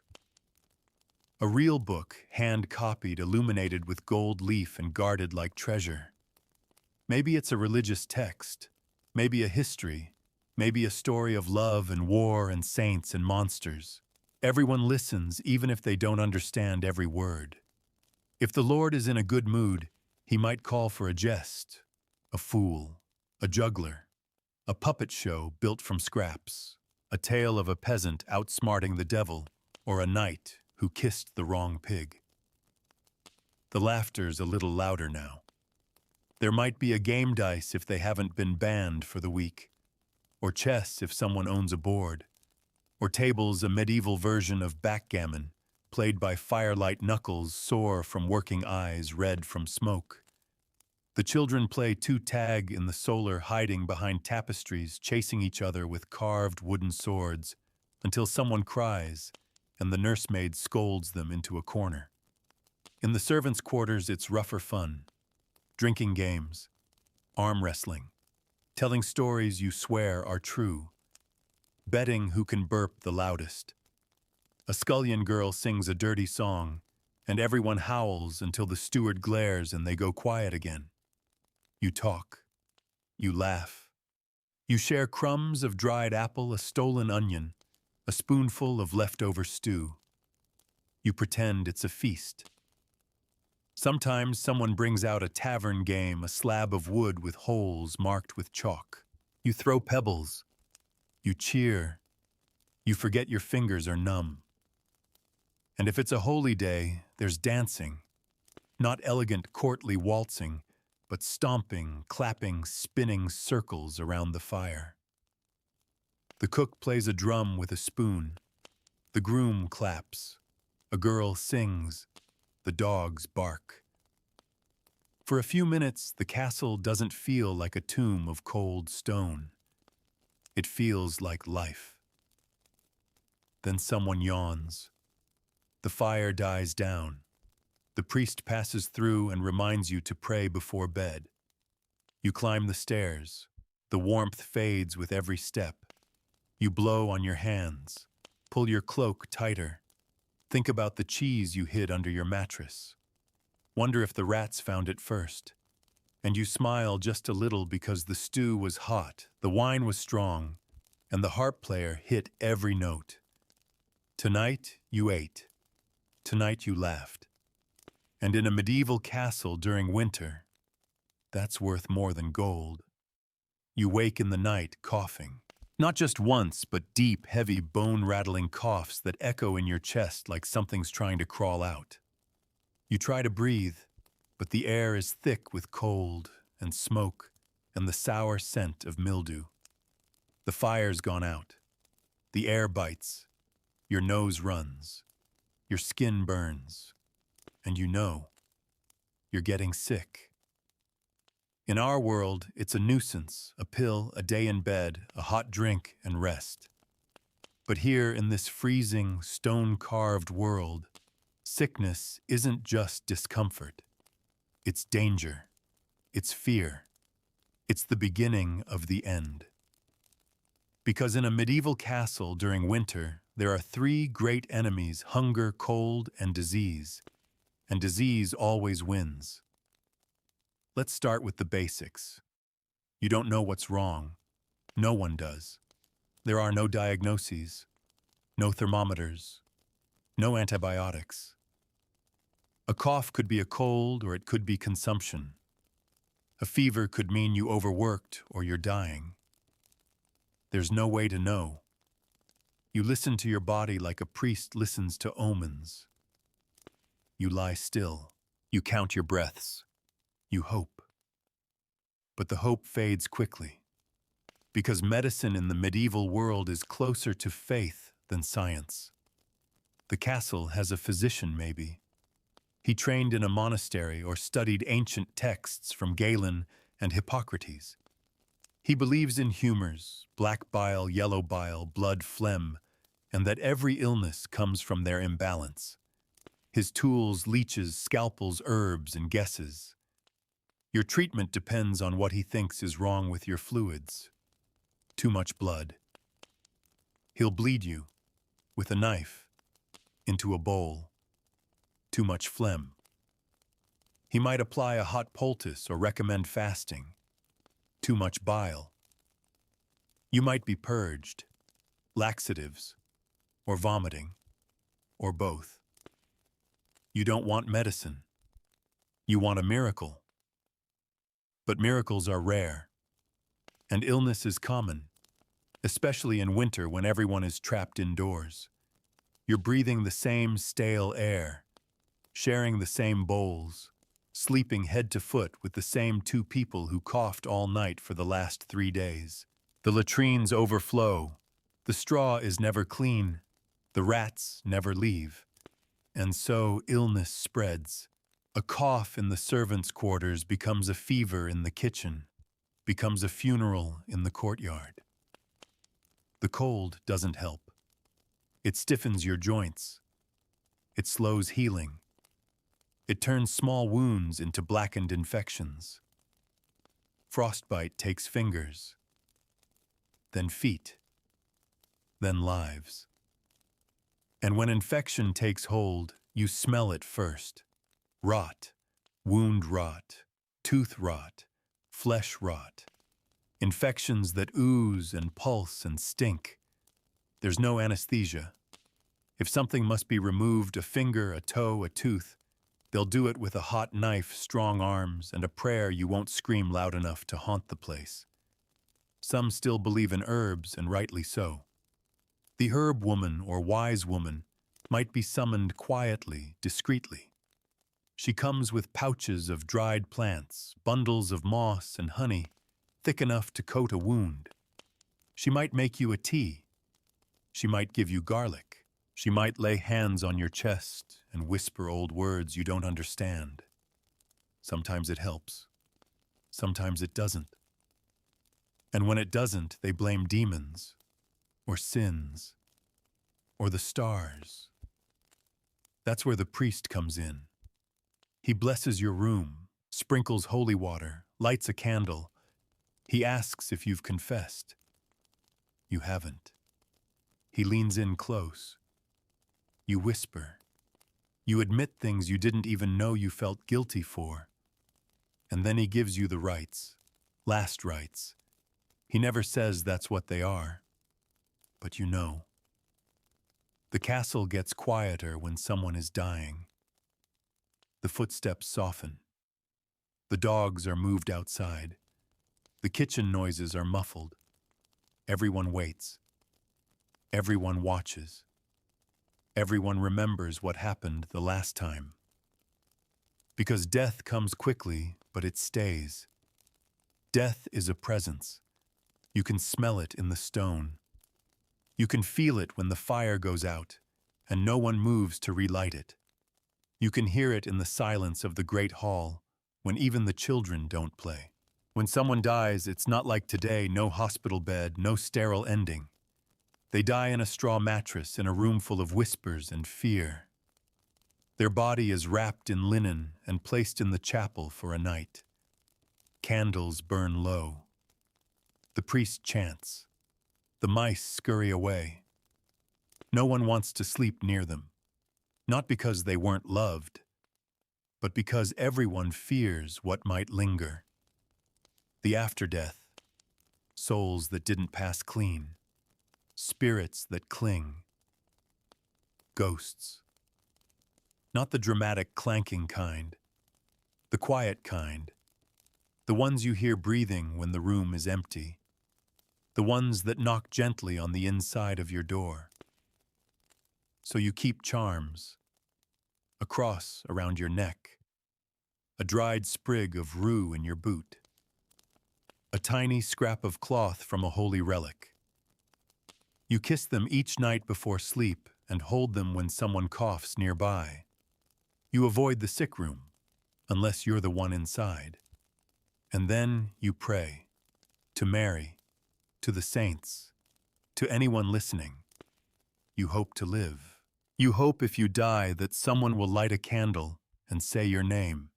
A real book, hand-copied, illuminated with gold leaf and guarded like treasure. Maybe it's a religious text. Maybe a history. Maybe a story of love and war and saints and monsters. Everyone listens, even if they don't understand every word. If the Lord is in a good mood, he might call for a jest, a fool, a juggler, a puppet show built from scraps, a tale of a peasant outsmarting the devil, or a knight who kissed the wrong pig. The laughter's a little louder now. There might be a game dice if they haven't been banned for the week, or chess if someone owns a board, or tables, a medieval version of backgammon, played by firelight knuckles sore from working eyes red from smoke. The children play two-tag in the solar, hiding behind tapestries, chasing each other with carved wooden swords, until someone cries, and the nursemaid scolds them into a corner. In the servants' quarters, it's rougher fun. Drinking games, arm wrestling, telling stories you swear are true, betting who can burp the loudest. A scullion girl sings a dirty song, and everyone howls until the steward glares and they go quiet again. You talk. You laugh. You share crumbs of dried apple, a stolen onion, a spoonful of leftover stew. You pretend it's a feast. Sometimes someone brings out a tavern game, a slab of wood with holes marked with chalk. You throw pebbles. You cheer. You forget your fingers are numb. And if it's a holy day, there's dancing. Not elegant, courtly waltzing, but stomping, clapping, spinning circles around the fire. The cook plays a drum with a spoon. The groom claps. A girl sings. The dogs bark. For a few minutes, the castle doesn't feel like a tomb of cold stone. It feels like life. Then someone yawns. The fire dies down. The priest passes through and reminds you to pray before bed. You climb the stairs. The warmth fades with every step. You blow on your hands. Pull your cloak tighter. Think about the cheese you hid under your mattress. Wonder if the rats found it first. And you smile just a little because the stew was hot, the wine was strong, and the harp player hit every note. Tonight you ate. Tonight you laughed. And in a medieval castle during winter, that's worth more than gold. You wake in the night coughing. Not just once, but deep, heavy, bone-rattling coughs that echo in your chest like something's trying to crawl out. You try to breathe, but the air is thick with cold and smoke and the sour scent of mildew. The fire's gone out. The air bites. Your nose runs. Your skin burns. And you know, you're getting sick. In our world, it's a nuisance, a pill, a day in bed, a hot drink, and rest. But here in this freezing, stone-carved world, sickness isn't just discomfort. It's danger. It's fear. It's the beginning of the end. Because in a medieval castle during winter, there are three great enemies: hunger, cold, and disease. And disease always wins. Let's start with the basics. You don't know what's wrong. No one does. There are no diagnoses, no thermometers, no antibiotics. A cough could be a cold or it could be consumption. A fever could mean you overworked or you're dying. There's no way to know. You listen to your body like a priest listens to omens. You lie still. You count your breaths. You hope. But the hope fades quickly, because medicine in the medieval world is closer to faith than science. The castle has a physician, maybe. He trained in a monastery or studied ancient texts from Galen and Hippocrates. He believes in humors, black bile, yellow bile, blood, phlegm, and that every illness comes from their imbalance. His tools, leeches, scalpels, herbs, and guesses. Your treatment depends on what he thinks is wrong with your fluids. Too much blood. He'll bleed you, with a knife, into a bowl. Too much phlegm. He might apply a hot poultice or recommend fasting. Too much bile. You might be purged, laxatives, or vomiting, or both. You don't want medicine. You want a miracle. But miracles are rare, and illness is common, especially in winter when everyone is trapped indoors. You're breathing the same stale air, sharing the same bowls, sleeping head to foot with the same two people who coughed all night for the last 3 days. The latrines overflow. The straw is never clean. The rats never leave. And so illness spreads. A cough in the servants' quarters becomes a fever in the kitchen, becomes a funeral in the courtyard. The cold doesn't help. It stiffens your joints. It slows healing. It turns small wounds into blackened infections. Frostbite takes fingers, then feet, then lives. And when infection takes hold, you smell it first. Rot, wound rot, tooth rot, flesh rot. Infections that ooze and pulse and stink. There's no anesthesia. If something must be removed, a finger, a toe, a tooth, they'll do it with a hot knife, strong arms, and a prayer you won't scream loud enough to haunt the place. Some still believe in herbs, and rightly so. The herb woman or wise woman might be summoned quietly, discreetly. She comes with pouches of dried plants, bundles of moss and honey, thick enough to coat a wound. She might make you a tea. She might give you garlic. She might lay hands on your chest and whisper old words you don't understand. Sometimes it helps. Sometimes it doesn't. And when it doesn't, they blame demons, or sins, or the stars. That's where the priest comes in. He blesses your room, sprinkles holy water, lights a candle. He asks if you've confessed. You haven't. He leans in close. You whisper. You admit things you didn't even know you felt guilty for. And then he gives you the rights. Last rights. He never says that's what they are. But you know. The castle gets quieter when someone is dying. The footsteps soften. The dogs are moved outside. The kitchen noises are muffled. Everyone waits. Everyone watches. Everyone remembers what happened the last time. Because death comes quickly, but it stays. Death is a presence. You can smell it in the stone. You can feel it when the fire goes out, and no one moves to relight it. You can hear it in the silence of the great hall, when even the children don't play. When someone dies, it's not like today, no hospital bed, no sterile ending. They die in a straw mattress in a room full of whispers and fear. Their body is wrapped in linen and placed in the chapel for a night. Candles burn low. The priest chants. The mice scurry away. No one wants to sleep near them, not because they weren't loved, but because everyone fears what might linger. The after-death, souls that didn't pass clean, spirits that cling, ghosts. Not the dramatic clanking kind, the quiet kind, the ones you hear breathing when the room is empty, the ones that knock gently on the inside of your door. So you keep charms, a cross around your neck, a dried sprig of rue in your boot, a tiny scrap of cloth from a holy relic. You kiss them each night before sleep and hold them when someone coughs nearby. You avoid the sick room, unless you're the one inside. And then you pray, to Mary, to the saints, to anyone listening. You hope to live. You hope if you die that someone will light a candle and say your name.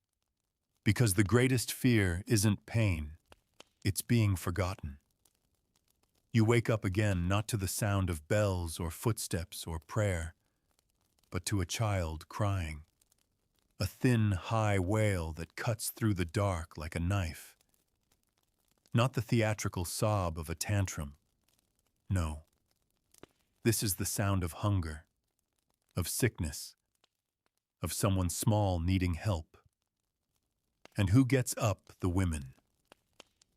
Because the greatest fear isn't pain, it's being forgotten. You wake up again not to the sound of bells or footsteps or prayer, but to a child crying. A thin, high wail that cuts through the dark like a knife. Not the theatrical sob of a tantrum. No. This is the sound of hunger, of sickness, of someone small needing help. And who gets up? The women.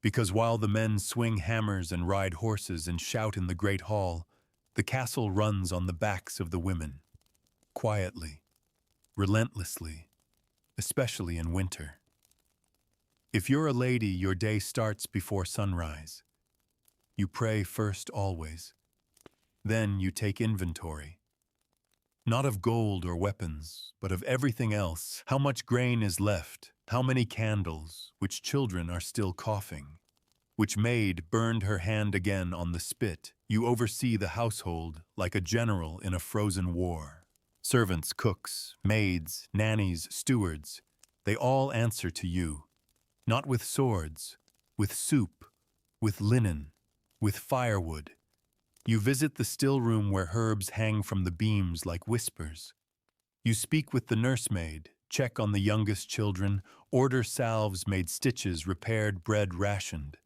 Because while the men swing hammers and ride horses and shout in the great hall, the castle runs on the backs of the women. Quietly, relentlessly, especially in winter. If you're a lady, your day starts before sunrise. You pray first always. Then you take inventory. Not of gold or weapons, but of everything else. How much grain is left? How many candles? Which children are still coughing? Which maid burned her hand again on the spit? You oversee the household like a general in a frozen war. Servants, cooks, maids, nannies, stewards, they all answer to you. Not with swords, with soup, with linen, with firewood. You visit the still room where herbs hang from the beams like whispers. You speak with the nursemaid, check on the youngest children, order salves, made stitches, repaired bread rationed.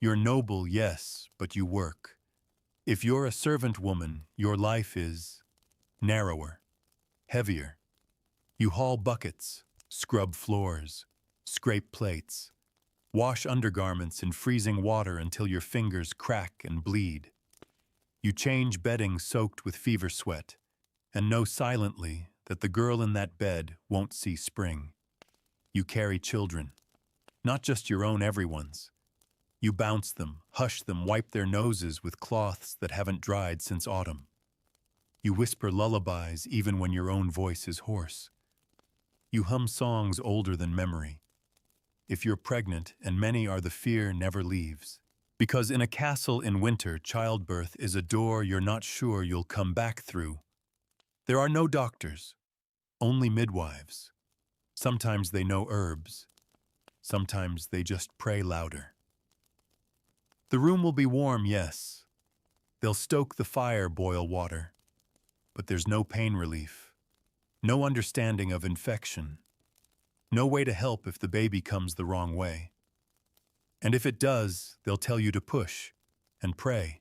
You're noble, yes, but you work. If you're a servant woman, your life is narrower, heavier. You haul buckets, scrub floors, scrape plates, wash undergarments in freezing water until your fingers crack and bleed. You change bedding soaked with fever sweat, and know silently that the girl in that bed won't see spring. You carry children, not just your own, everyone's. You bounce them, hush them, wipe their noses with cloths that haven't dried since autumn. You whisper lullabies even when your own voice is hoarse. You hum songs older than memory. If you're pregnant, and many are, the fear never leaves. Because in a castle in winter, childbirth is a door you're not sure you'll come back through. There are no doctors, only midwives. Sometimes they know herbs. Sometimes they just pray louder. The room will be warm, yes, They'll stoke the fire, boil water, but there's no pain relief, no understanding of infection, no way to help if the baby comes the wrong way. And if it does, they'll tell you to push and pray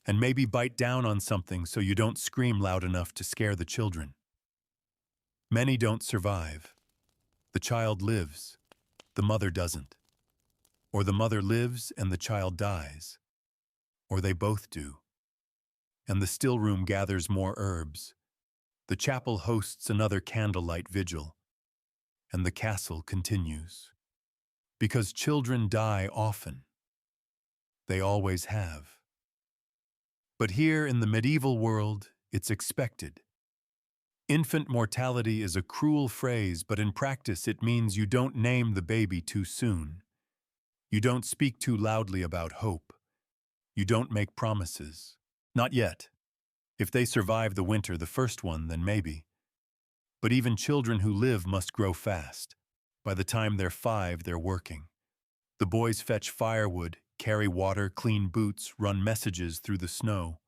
and maybe bite down on something so you don't scream loud enough to scare the children. Many don't survive. The child lives, the mother doesn't. Or the mother lives and the child dies. Or they both do. And the still room gathers more herbs. The chapel hosts another candlelight vigil. And the castle continues. Because children die often. They always have. But here in the medieval world, it's expected. Infant mortality is a cruel phrase, but in practice it means you don't name the baby too soon. You don't speak too loudly about hope. You don't make promises. Not yet. If they survive the winter, the first one, then maybe. But even children who live must grow fast. By the time they're 5, they're working. The boys fetch firewood, carry water, clean boots, run messages through the snow.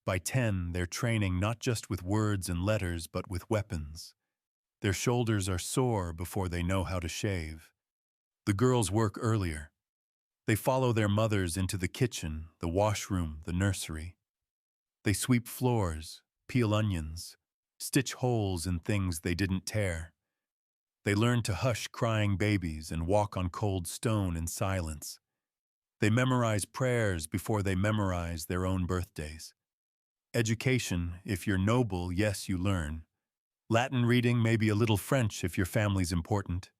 By 10, they're training not just with words and letters, but with weapons. Their shoulders are sore before they know how to shave. The girls work earlier. They follow their mothers into the kitchen, the washroom, the nursery. They sweep floors, peel onions, stitch holes in things they didn't tear. They learn to hush crying babies and walk on cold stone in silence. They memorize prayers before they memorize their own birthdays. Education, if you're noble, yes, you learn. Latin reading, maybe a little French if your family's important.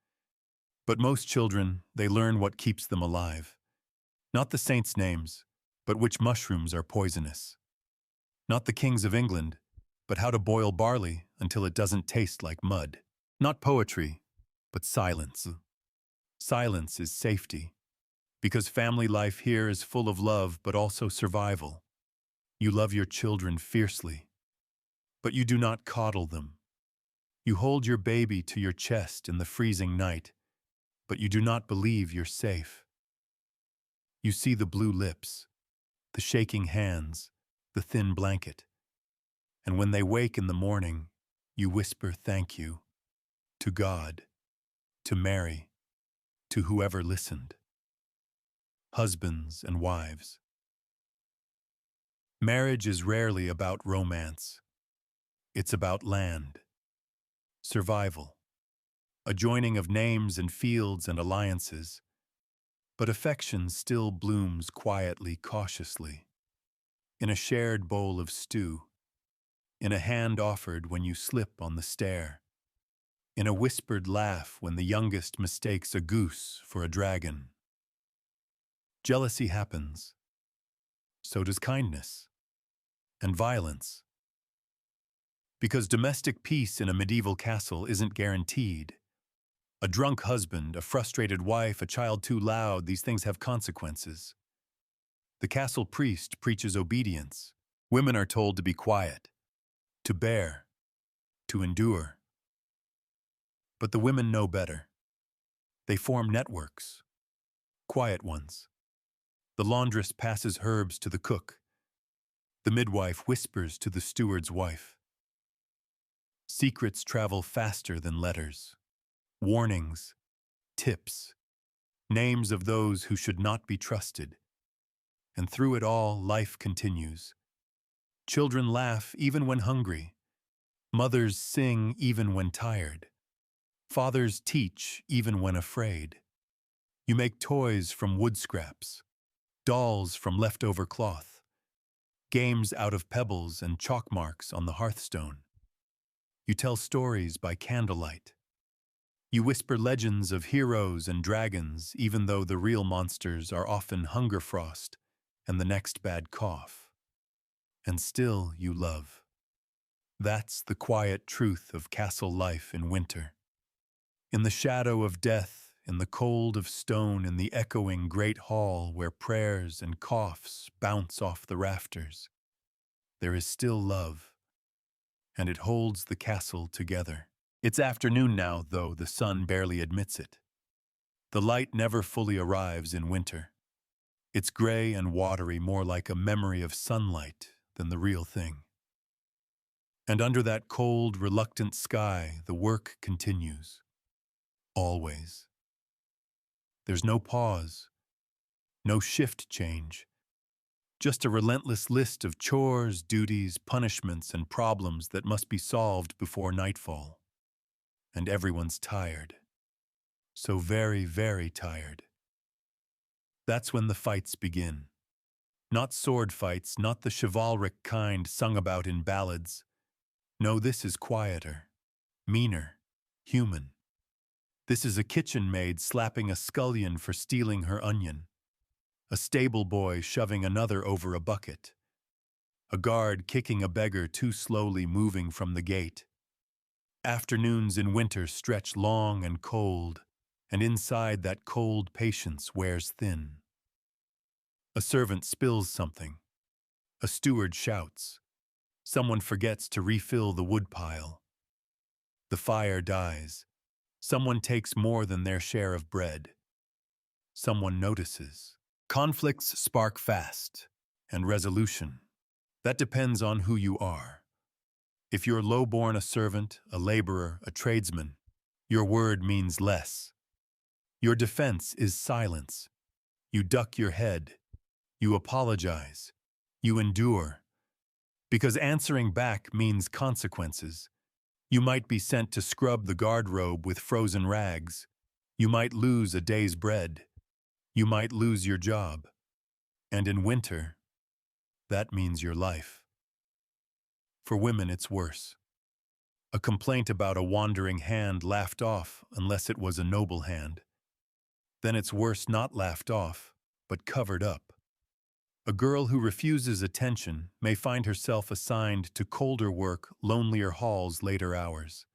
But most children, they learn what keeps them alive. Not the saints' names, but which mushrooms are poisonous. Not the kings of England, but how to boil barley until it doesn't taste like mud. Not poetry, but silence. Silence is safety, because family life here is full of love but also survival. You love your children fiercely, but you do not coddle them. You hold your baby to your chest in the freezing night, but you do not believe you're safe. You see the blue lips, the shaking hands, the thin blanket. And when they wake in the morning, you whisper thank you to God, to Mary, to whoever listened. Husbands and wives. Marriage is rarely about romance. It's about land, survival, a joining of names and fields and alliances. But affection still blooms quietly, cautiously, in a shared bowl of stew, in a hand offered when you slip on the stair, in a whispered laugh when the youngest mistakes a goose for a dragon. Jealousy happens. So does kindness and violence. Because domestic peace in a medieval castle isn't guaranteed. A drunk husband, a frustrated wife, a child too loud, these things have consequences. The castle priest preaches obedience. Women are told to be quiet, to bear, to endure. But the women know better. They form networks, quiet ones. The laundress passes herbs to the cook. The midwife whispers to the steward's wife. Secrets travel faster than letters. Warnings, tips, names of those who should not be trusted. And through it all, life continues. Children laugh even when hungry. Mothers sing even when tired. Fathers teach even when afraid. You make toys from wood scraps, dolls from leftover cloth, games out of pebbles and chalk marks on the hearthstone. You tell stories by candlelight. You whisper legends of heroes and dragons, even though the real monsters are often hunger frost and the next bad cough. And still you love. That's the quiet truth of castle life in winter. In the shadow of death, in the cold of stone, in the echoing great hall where prayers and coughs bounce off the rafters, there is still love, and it holds the castle together. It's afternoon now, though the sun barely admits it. The light never fully arrives in winter. It's gray and watery, more like a memory of sunlight than the real thing. And under that cold, reluctant sky, the work continues. Always. There's no pause, no shift change. Just a relentless list of chores, duties, punishments, and problems that must be solved before nightfall. And everyone's tired. So very, very tired. That's when the fights begin. Not sword fights, not the chivalric kind sung about in ballads. No, this is quieter, meaner, human. This is a kitchen maid slapping a scullion for stealing her onion. A stable boy shoving another over a bucket. A guard kicking a beggar too slowly moving from the gate. Afternoons in winter stretch long and cold, and inside that cold patience wears thin. A servant spills something. A steward shouts. Someone forgets to refill the woodpile. The fire dies. Someone takes more than their share of bread. Someone notices. Conflicts spark fast, and resolution. That depends on who you are. If you're low-born, a servant, a laborer, a tradesman, your word means less. Your defense is silence. You duck your head. You apologize. You endure. Because answering back means consequences. You might be sent to scrub the guardrobe with frozen rags. You might lose a day's bread. You might lose your job. And in winter, that means your life. For women, it's worse. A complaint about a wandering hand laughed off unless it was a noble hand. Then it's worse not laughed off, but covered up. A girl who refuses attention may find herself assigned to colder work, lonelier halls, later hours.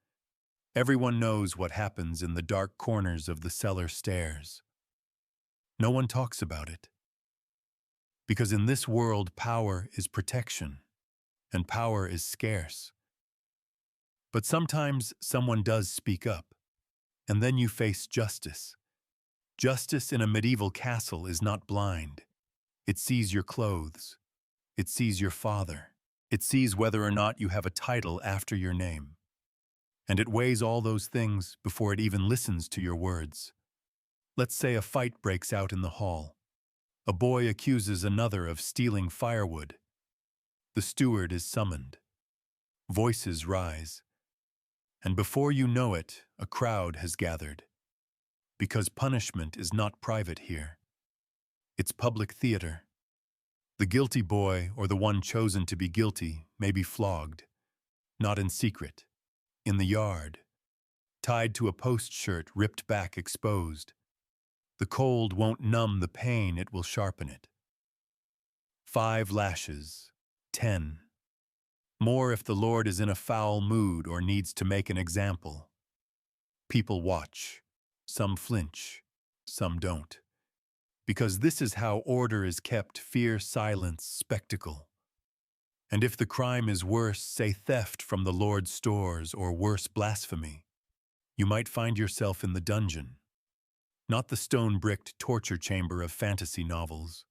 Everyone knows what happens in the dark corners of the cellar stairs. No one talks about it. Because in this world, power is protection, and power is scarce. But sometimes someone does speak up, and then you face justice. Justice in a medieval castle is not blind. It sees your clothes. It sees your father. It sees whether or not you have a title after your name. And it weighs all those things before it even listens to your words. Let's say a fight breaks out in the hall. A boy accuses another of stealing firewood. The steward is summoned. Voices rise. And before you know it, a crowd has gathered. Because punishment is not private here. It's public theater. The guilty boy, or the one chosen to be guilty, may be flogged. Not in secret. In the yard. Tied to a post shirt, ripped back, exposed. The cold won't numb the pain, it will sharpen it. 5 lashes. 10. More if the Lord is in a foul mood or needs to make an example. People watch. Some flinch. Some don't. Because this is how order is kept: fear, silence, spectacle. And if the crime is worse, say theft from the Lord's stores, or worse, blasphemy, you might find yourself in the dungeon. Not the stone-bricked torture chamber of fantasy novels.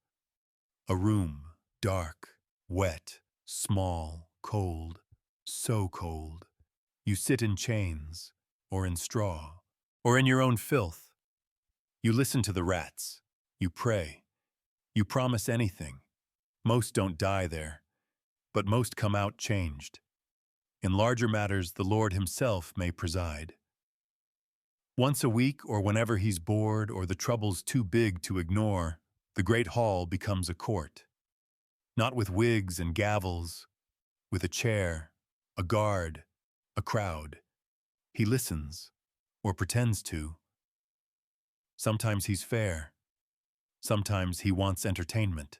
A room, dark, wet, small, cold, so cold. You sit in chains, or in straw, or in your own filth. You listen to the rats. You pray. You promise anything. Most don't die there, but most come out changed. In larger matters, the Lord himself may preside. Once a week, or whenever he's bored or the trouble's too big to ignore, the great hall becomes a court. Not with wigs and gavels, with a chair, a guard, a crowd. He listens, or pretends to. Sometimes he's fair. Sometimes he wants entertainment.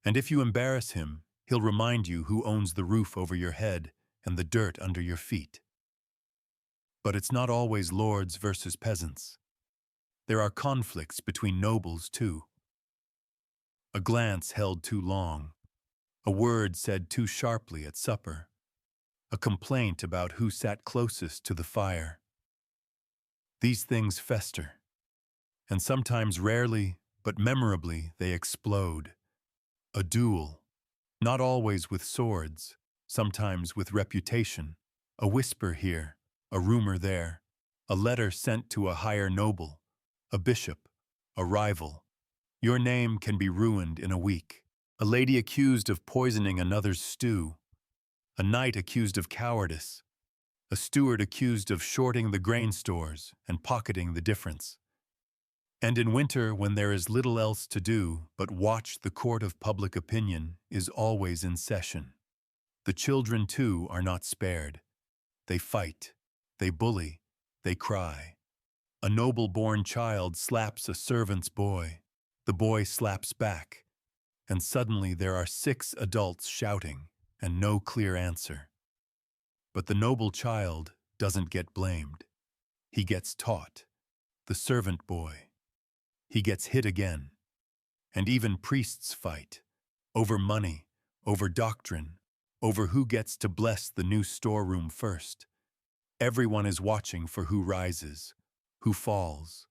And if you embarrass him, he'll remind you who owns the roof over your head and the dirt under your feet. But it's not always lords versus peasants. There are conflicts between nobles, too. A glance held too long. A word said too sharply at supper. A complaint about who sat closest to the fire. These things fester. And sometimes, rarely, but memorably they explode. A duel, not always with swords, sometimes with reputation. A whisper here, a rumor there, a letter sent to a higher noble, a bishop, a rival. Your name can be ruined in a week. A lady accused of poisoning another's stew, a knight accused of cowardice, a steward accused of shorting the grain stores and pocketing the difference. And in winter, when there is little else to do but watch the court of public opinion is always in session. The children, too, are not spared. They fight, they bully, they cry. A noble-born child slaps a servant's boy. The boy slaps back, and suddenly there are 6 adults shouting and no clear answer. But the noble child doesn't get blamed. He gets taught. The servant boy. He gets hit again. And even priests fight. Over money, over doctrine, over who gets to bless the new storeroom first. Everyone is watching for who rises, who falls.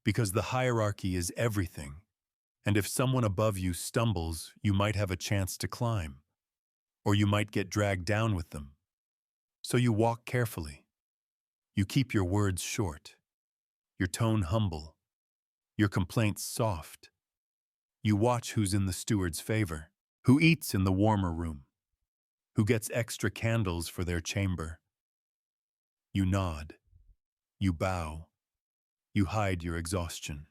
Because the hierarchy is everything. And if someone above you stumbles, you might have a chance to climb. Or you might get dragged down with them. So you walk carefully. You keep your words short, your tone humble, your complaints soft. You watch who's in the steward's favor, who eats in the warmer room, who gets extra candles for their chamber. You nod, you bow, you hide your exhaustion.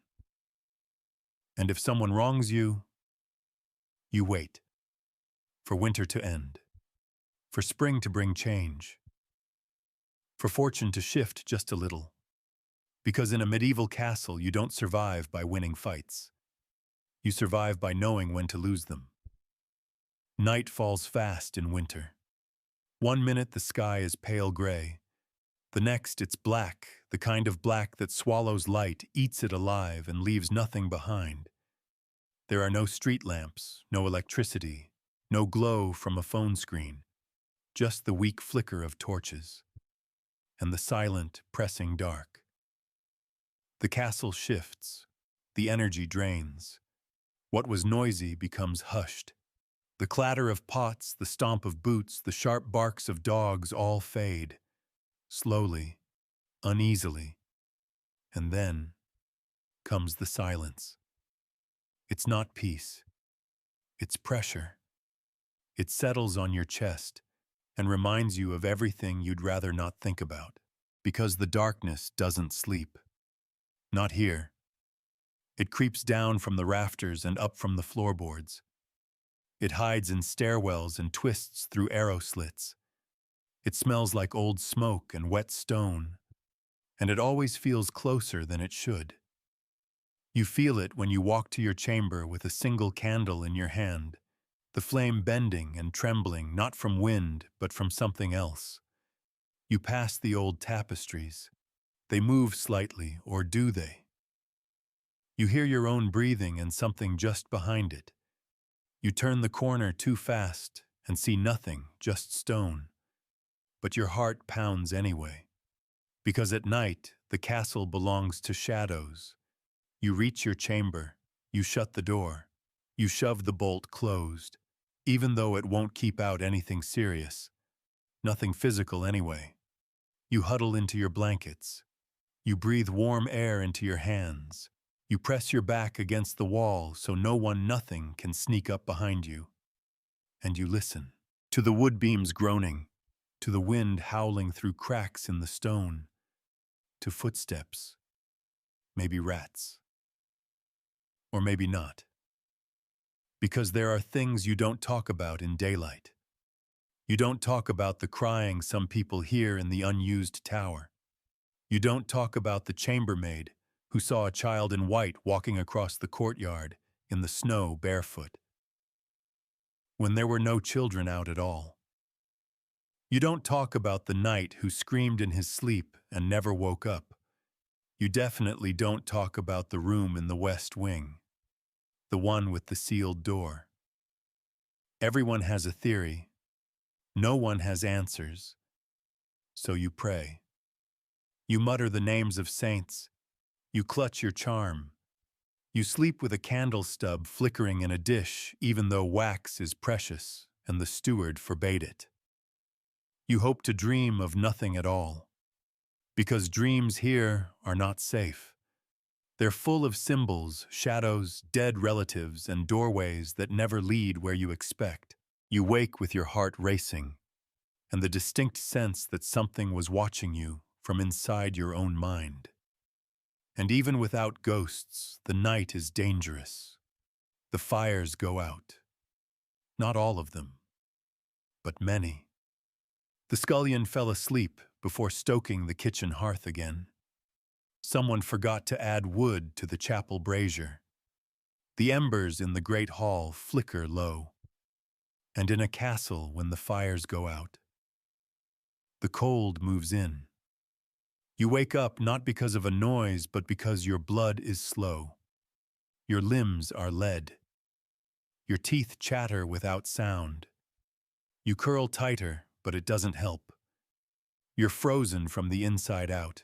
And if someone wrongs you, you wait for winter to end, for spring to bring change, for fortune to shift just a little. Because in a medieval castle, you don't survive by winning fights. You survive by knowing when to lose them. Night falls fast in winter. One minute the sky is pale gray. The next it's black, the kind of black that swallows light, eats it alive, and leaves nothing behind. There are no street lamps, no electricity, no glow from a phone screen, just the weak flicker of torches, and the silent, pressing dark. The castle shifts, the energy drains. What was noisy becomes hushed. The clatter of pots, the stomp of boots, the sharp barks of dogs all fade, slowly, uneasily, and then comes the silence. It's not peace, it's pressure. It settles on your chest and reminds you of everything you'd rather not think about, because the darkness doesn't sleep. Not here. It creeps down from the rafters and up from the floorboards. It hides in stairwells and twists through arrow slits. It smells like old smoke and wet stone, and it always feels closer than it should. You feel it when you walk to your chamber with a single candle in your hand, the flame bending and trembling not from wind but from something else. You pass the old tapestries. They move slightly, or do they? You hear your own breathing and something just behind it. You turn the corner too fast and see nothing, just stone. But your heart pounds anyway. Because at night, the castle belongs to shadows. You reach your chamber, you shut the door, you shove the bolt closed, even though it won't keep out anything serious. Nothing physical anyway. You huddle into your blankets. You breathe warm air into your hands. You press your back against the wall so no one, nothing can sneak up behind you. And you listen to the wood beams groaning, to the wind howling through cracks in the stone, to footsteps, maybe rats, or maybe not. Because there are things you don't talk about in daylight. You don't talk about the crying some people hear in the unused tower. You don't talk about the chambermaid who saw a child in white walking across the courtyard in the snow barefoot, when there were no children out at all. You don't talk about the knight who screamed in his sleep and never woke up. You definitely don't talk about the room in the west wing, the one with the sealed door. Everyone has a theory. No one has answers. So you pray. You mutter the names of saints. You clutch your charm. You sleep with a candle stub flickering in a dish, even though wax is precious and the steward forbade it. You hope to dream of nothing at all, because dreams here are not safe. They're full of symbols, shadows, dead relatives, and doorways that never lead where you expect. You wake with your heart racing, and the distinct sense that something was watching you from inside your own mind. And even without ghosts, the night is dangerous. The fires go out. Not all of them, but many. The scullion fell asleep before stoking the kitchen hearth again. Someone forgot to add wood to the chapel brazier. The embers in the great hall flicker low. And in a castle when the fires go out, the cold moves in. You wake up not because of a noise, but because your blood is slow. Your limbs are lead. Your teeth chatter without sound. You curl tighter, but it doesn't help. You're frozen from the inside out.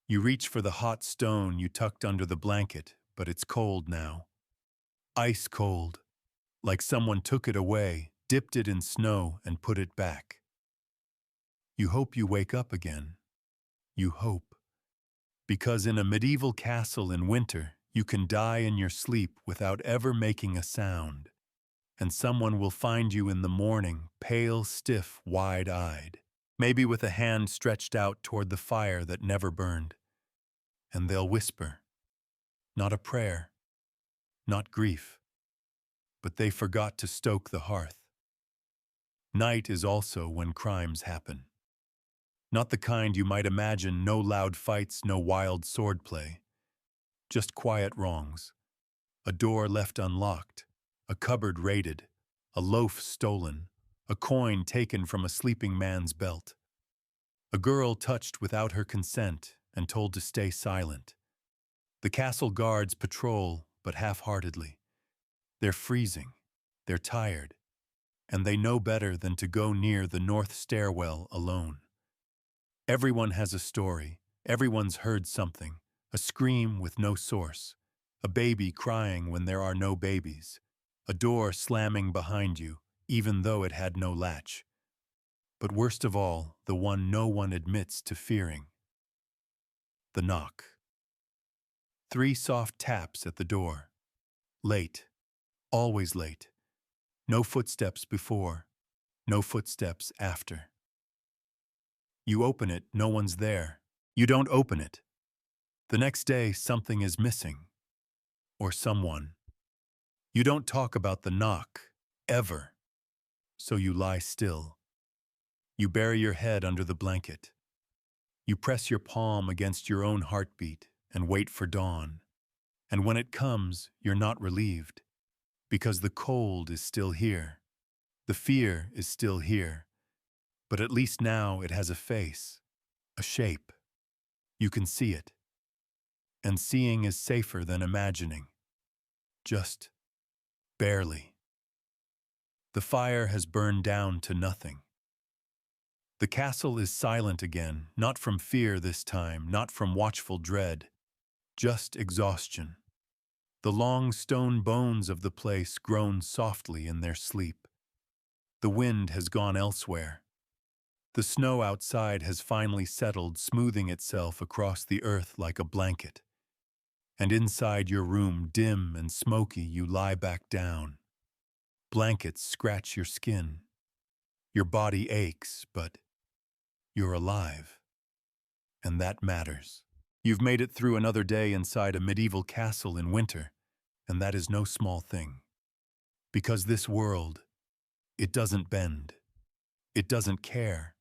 You reach for the hot stone you tucked under the blanket, but it's cold now. Ice cold, like someone took it away, dipped it in snow, and put it back. You hope you wake up again. You hope. Because in a medieval castle in winter, you can die in your sleep without ever making a sound. And someone will find you in the morning, pale, stiff, wide-eyed, maybe with a hand stretched out toward the fire that never burned. And they'll whisper, not a prayer, not grief, but they forgot to stoke the hearth. Night is also when crimes happen. Not the kind you might imagine, no loud fights, no wild swordplay. Just quiet wrongs. A door left unlocked, a cupboard raided, a loaf stolen, a coin taken from a sleeping man's belt. A girl touched without her consent and told to stay silent. The castle guards patrol, but half-heartedly. They're freezing, they're tired, and they know better than to go near the north stairwell alone. Everyone has a story, everyone's heard something, a scream with no source, a baby crying when there are no babies, a door slamming behind you, even though it had no latch. But worst of all, the one no one admits to fearing. The knock. 3 soft taps at the door. Late. Always late. No footsteps before. No footsteps after. You open it, no one's there. You don't open it. The next day, something is missing. Or someone. You don't talk about the knock, ever. So you lie still. You bury your head under the blanket. You press your palm against your own heartbeat and wait for dawn. And when it comes, you're not relieved. Because the cold is still here. The fear is still here. But at least now it has a face, a shape. You can see it. And seeing is safer than imagining. Just barely. The fire has burned down to nothing. The castle is silent again, not from fear this time, not from watchful dread, just exhaustion. The long stone bones of the place groan softly in their sleep. The wind has gone elsewhere. The snow outside has finally settled, smoothing itself across the earth like a blanket. And inside your room, dim and smoky, you lie back down. Blankets scratch your skin. Your body aches, but you're alive. And that matters. You've made it through another day inside a medieval castle in winter, and that is no small thing. Because this world, it doesn't bend. It doesn't care.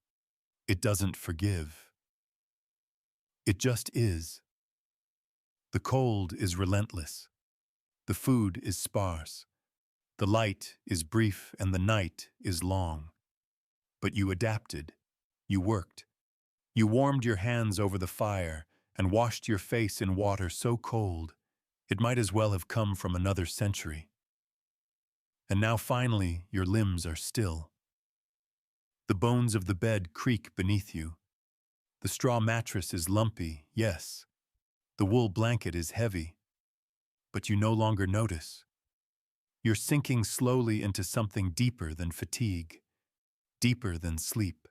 It doesn't forgive. It just is. The cold is relentless. The food is sparse. The light is brief and the night is long. But you adapted. You worked. You warmed your hands over the fire and washed your face in water so cold it might as well have come from another century. And now finally your limbs are still. The bones of the bed creak beneath you. The straw mattress is lumpy, yes. The wool blanket is heavy. but you no longer notice. You're sinking slowly into something deeper than fatigue, deeper than sleep.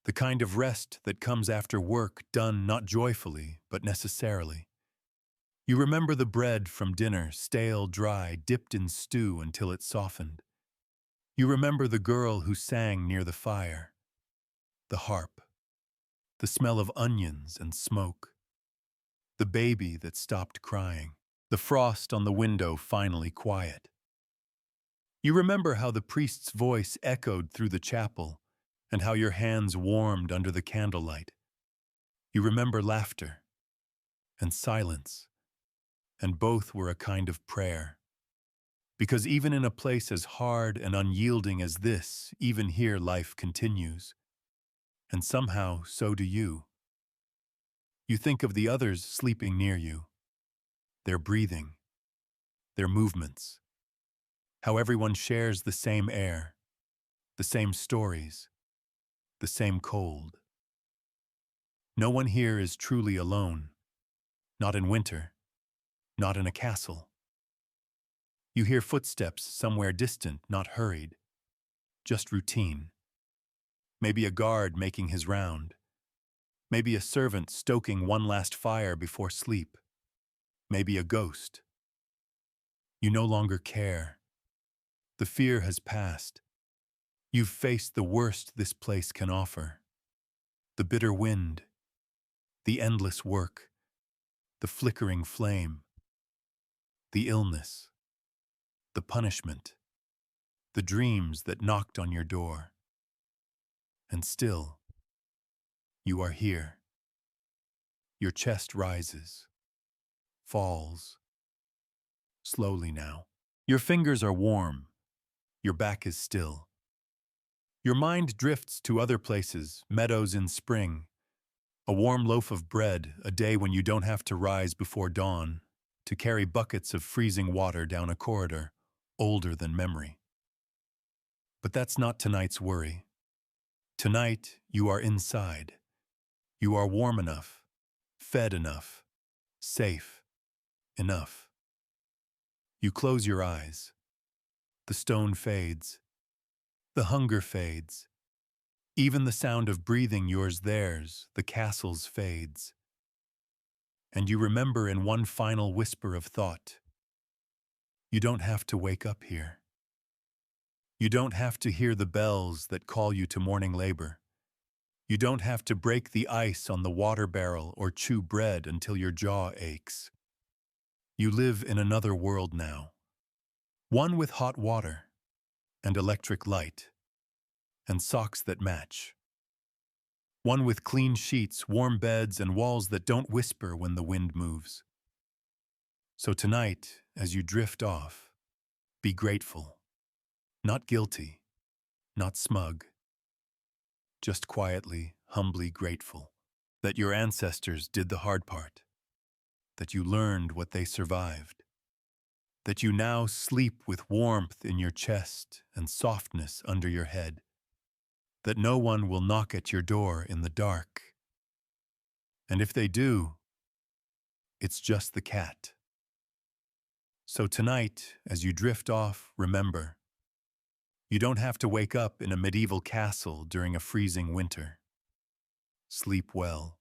The kind of rest that comes after work done not joyfully, but necessarily. You remember the bread from dinner, stale, dry, dipped in stew until it softened. You remember the girl who sang near the fire, the harp, the smell of onions and smoke, the baby that stopped crying, the frost on the window finally quiet. You remember how the priest's voice echoed through the chapel and how your hands warmed under the candlelight. You remember laughter and silence, and both were a kind of prayer. Because even in a place as hard and unyielding as this, even here life continues. And somehow, so do you. You think of the others sleeping near you, their breathing, their movements, how everyone shares the same air, the same stories, the same cold. No one here is truly alone, not in winter, not in a castle. You hear footsteps somewhere distant, not hurried, just routine. Maybe a guard making his round. Maybe a servant stoking one last fire before sleep. Maybe a ghost. You no longer care. The fear has passed. You've faced the worst this place can offer. The bitter wind, the endless work, the flickering flame, the illness, the punishment, the dreams that knocked on your door. And still, you are here. Your chest rises, falls, slowly now. Your fingers are warm. Your back is still. Your mind drifts to other places, meadows in spring, a warm loaf of bread, a day when you don't have to rise before dawn, to carry buckets of freezing water down a corridor, older than memory. But that's not tonight's worry. Tonight, you are inside. You are warm enough, fed enough, safe enough. You close your eyes. The stone fades. The hunger fades. Even the sound of breathing yours theirs, the castle's fades. And you remember in one final whisper of thought, you don't have to wake up here. You don't have to hear the bells that call you to morning labor. You don't have to break the ice on the water barrel or chew bread until your jaw aches. You live in another world now. One with hot water and electric light and socks that match. One with clean sheets, warm beds, and walls that don't whisper when the wind moves. So tonight, as you drift off, be grateful. Not guilty, not smug. Just quietly, humbly grateful that your ancestors did the hard part, that you learned what they survived, that you now sleep with warmth in your chest and softness under your head, that no one will knock at your door in the dark. And if they do, it's just the cat. So tonight, as you drift off, remember, you don't have to wake up in a medieval castle during a freezing winter. Sleep well.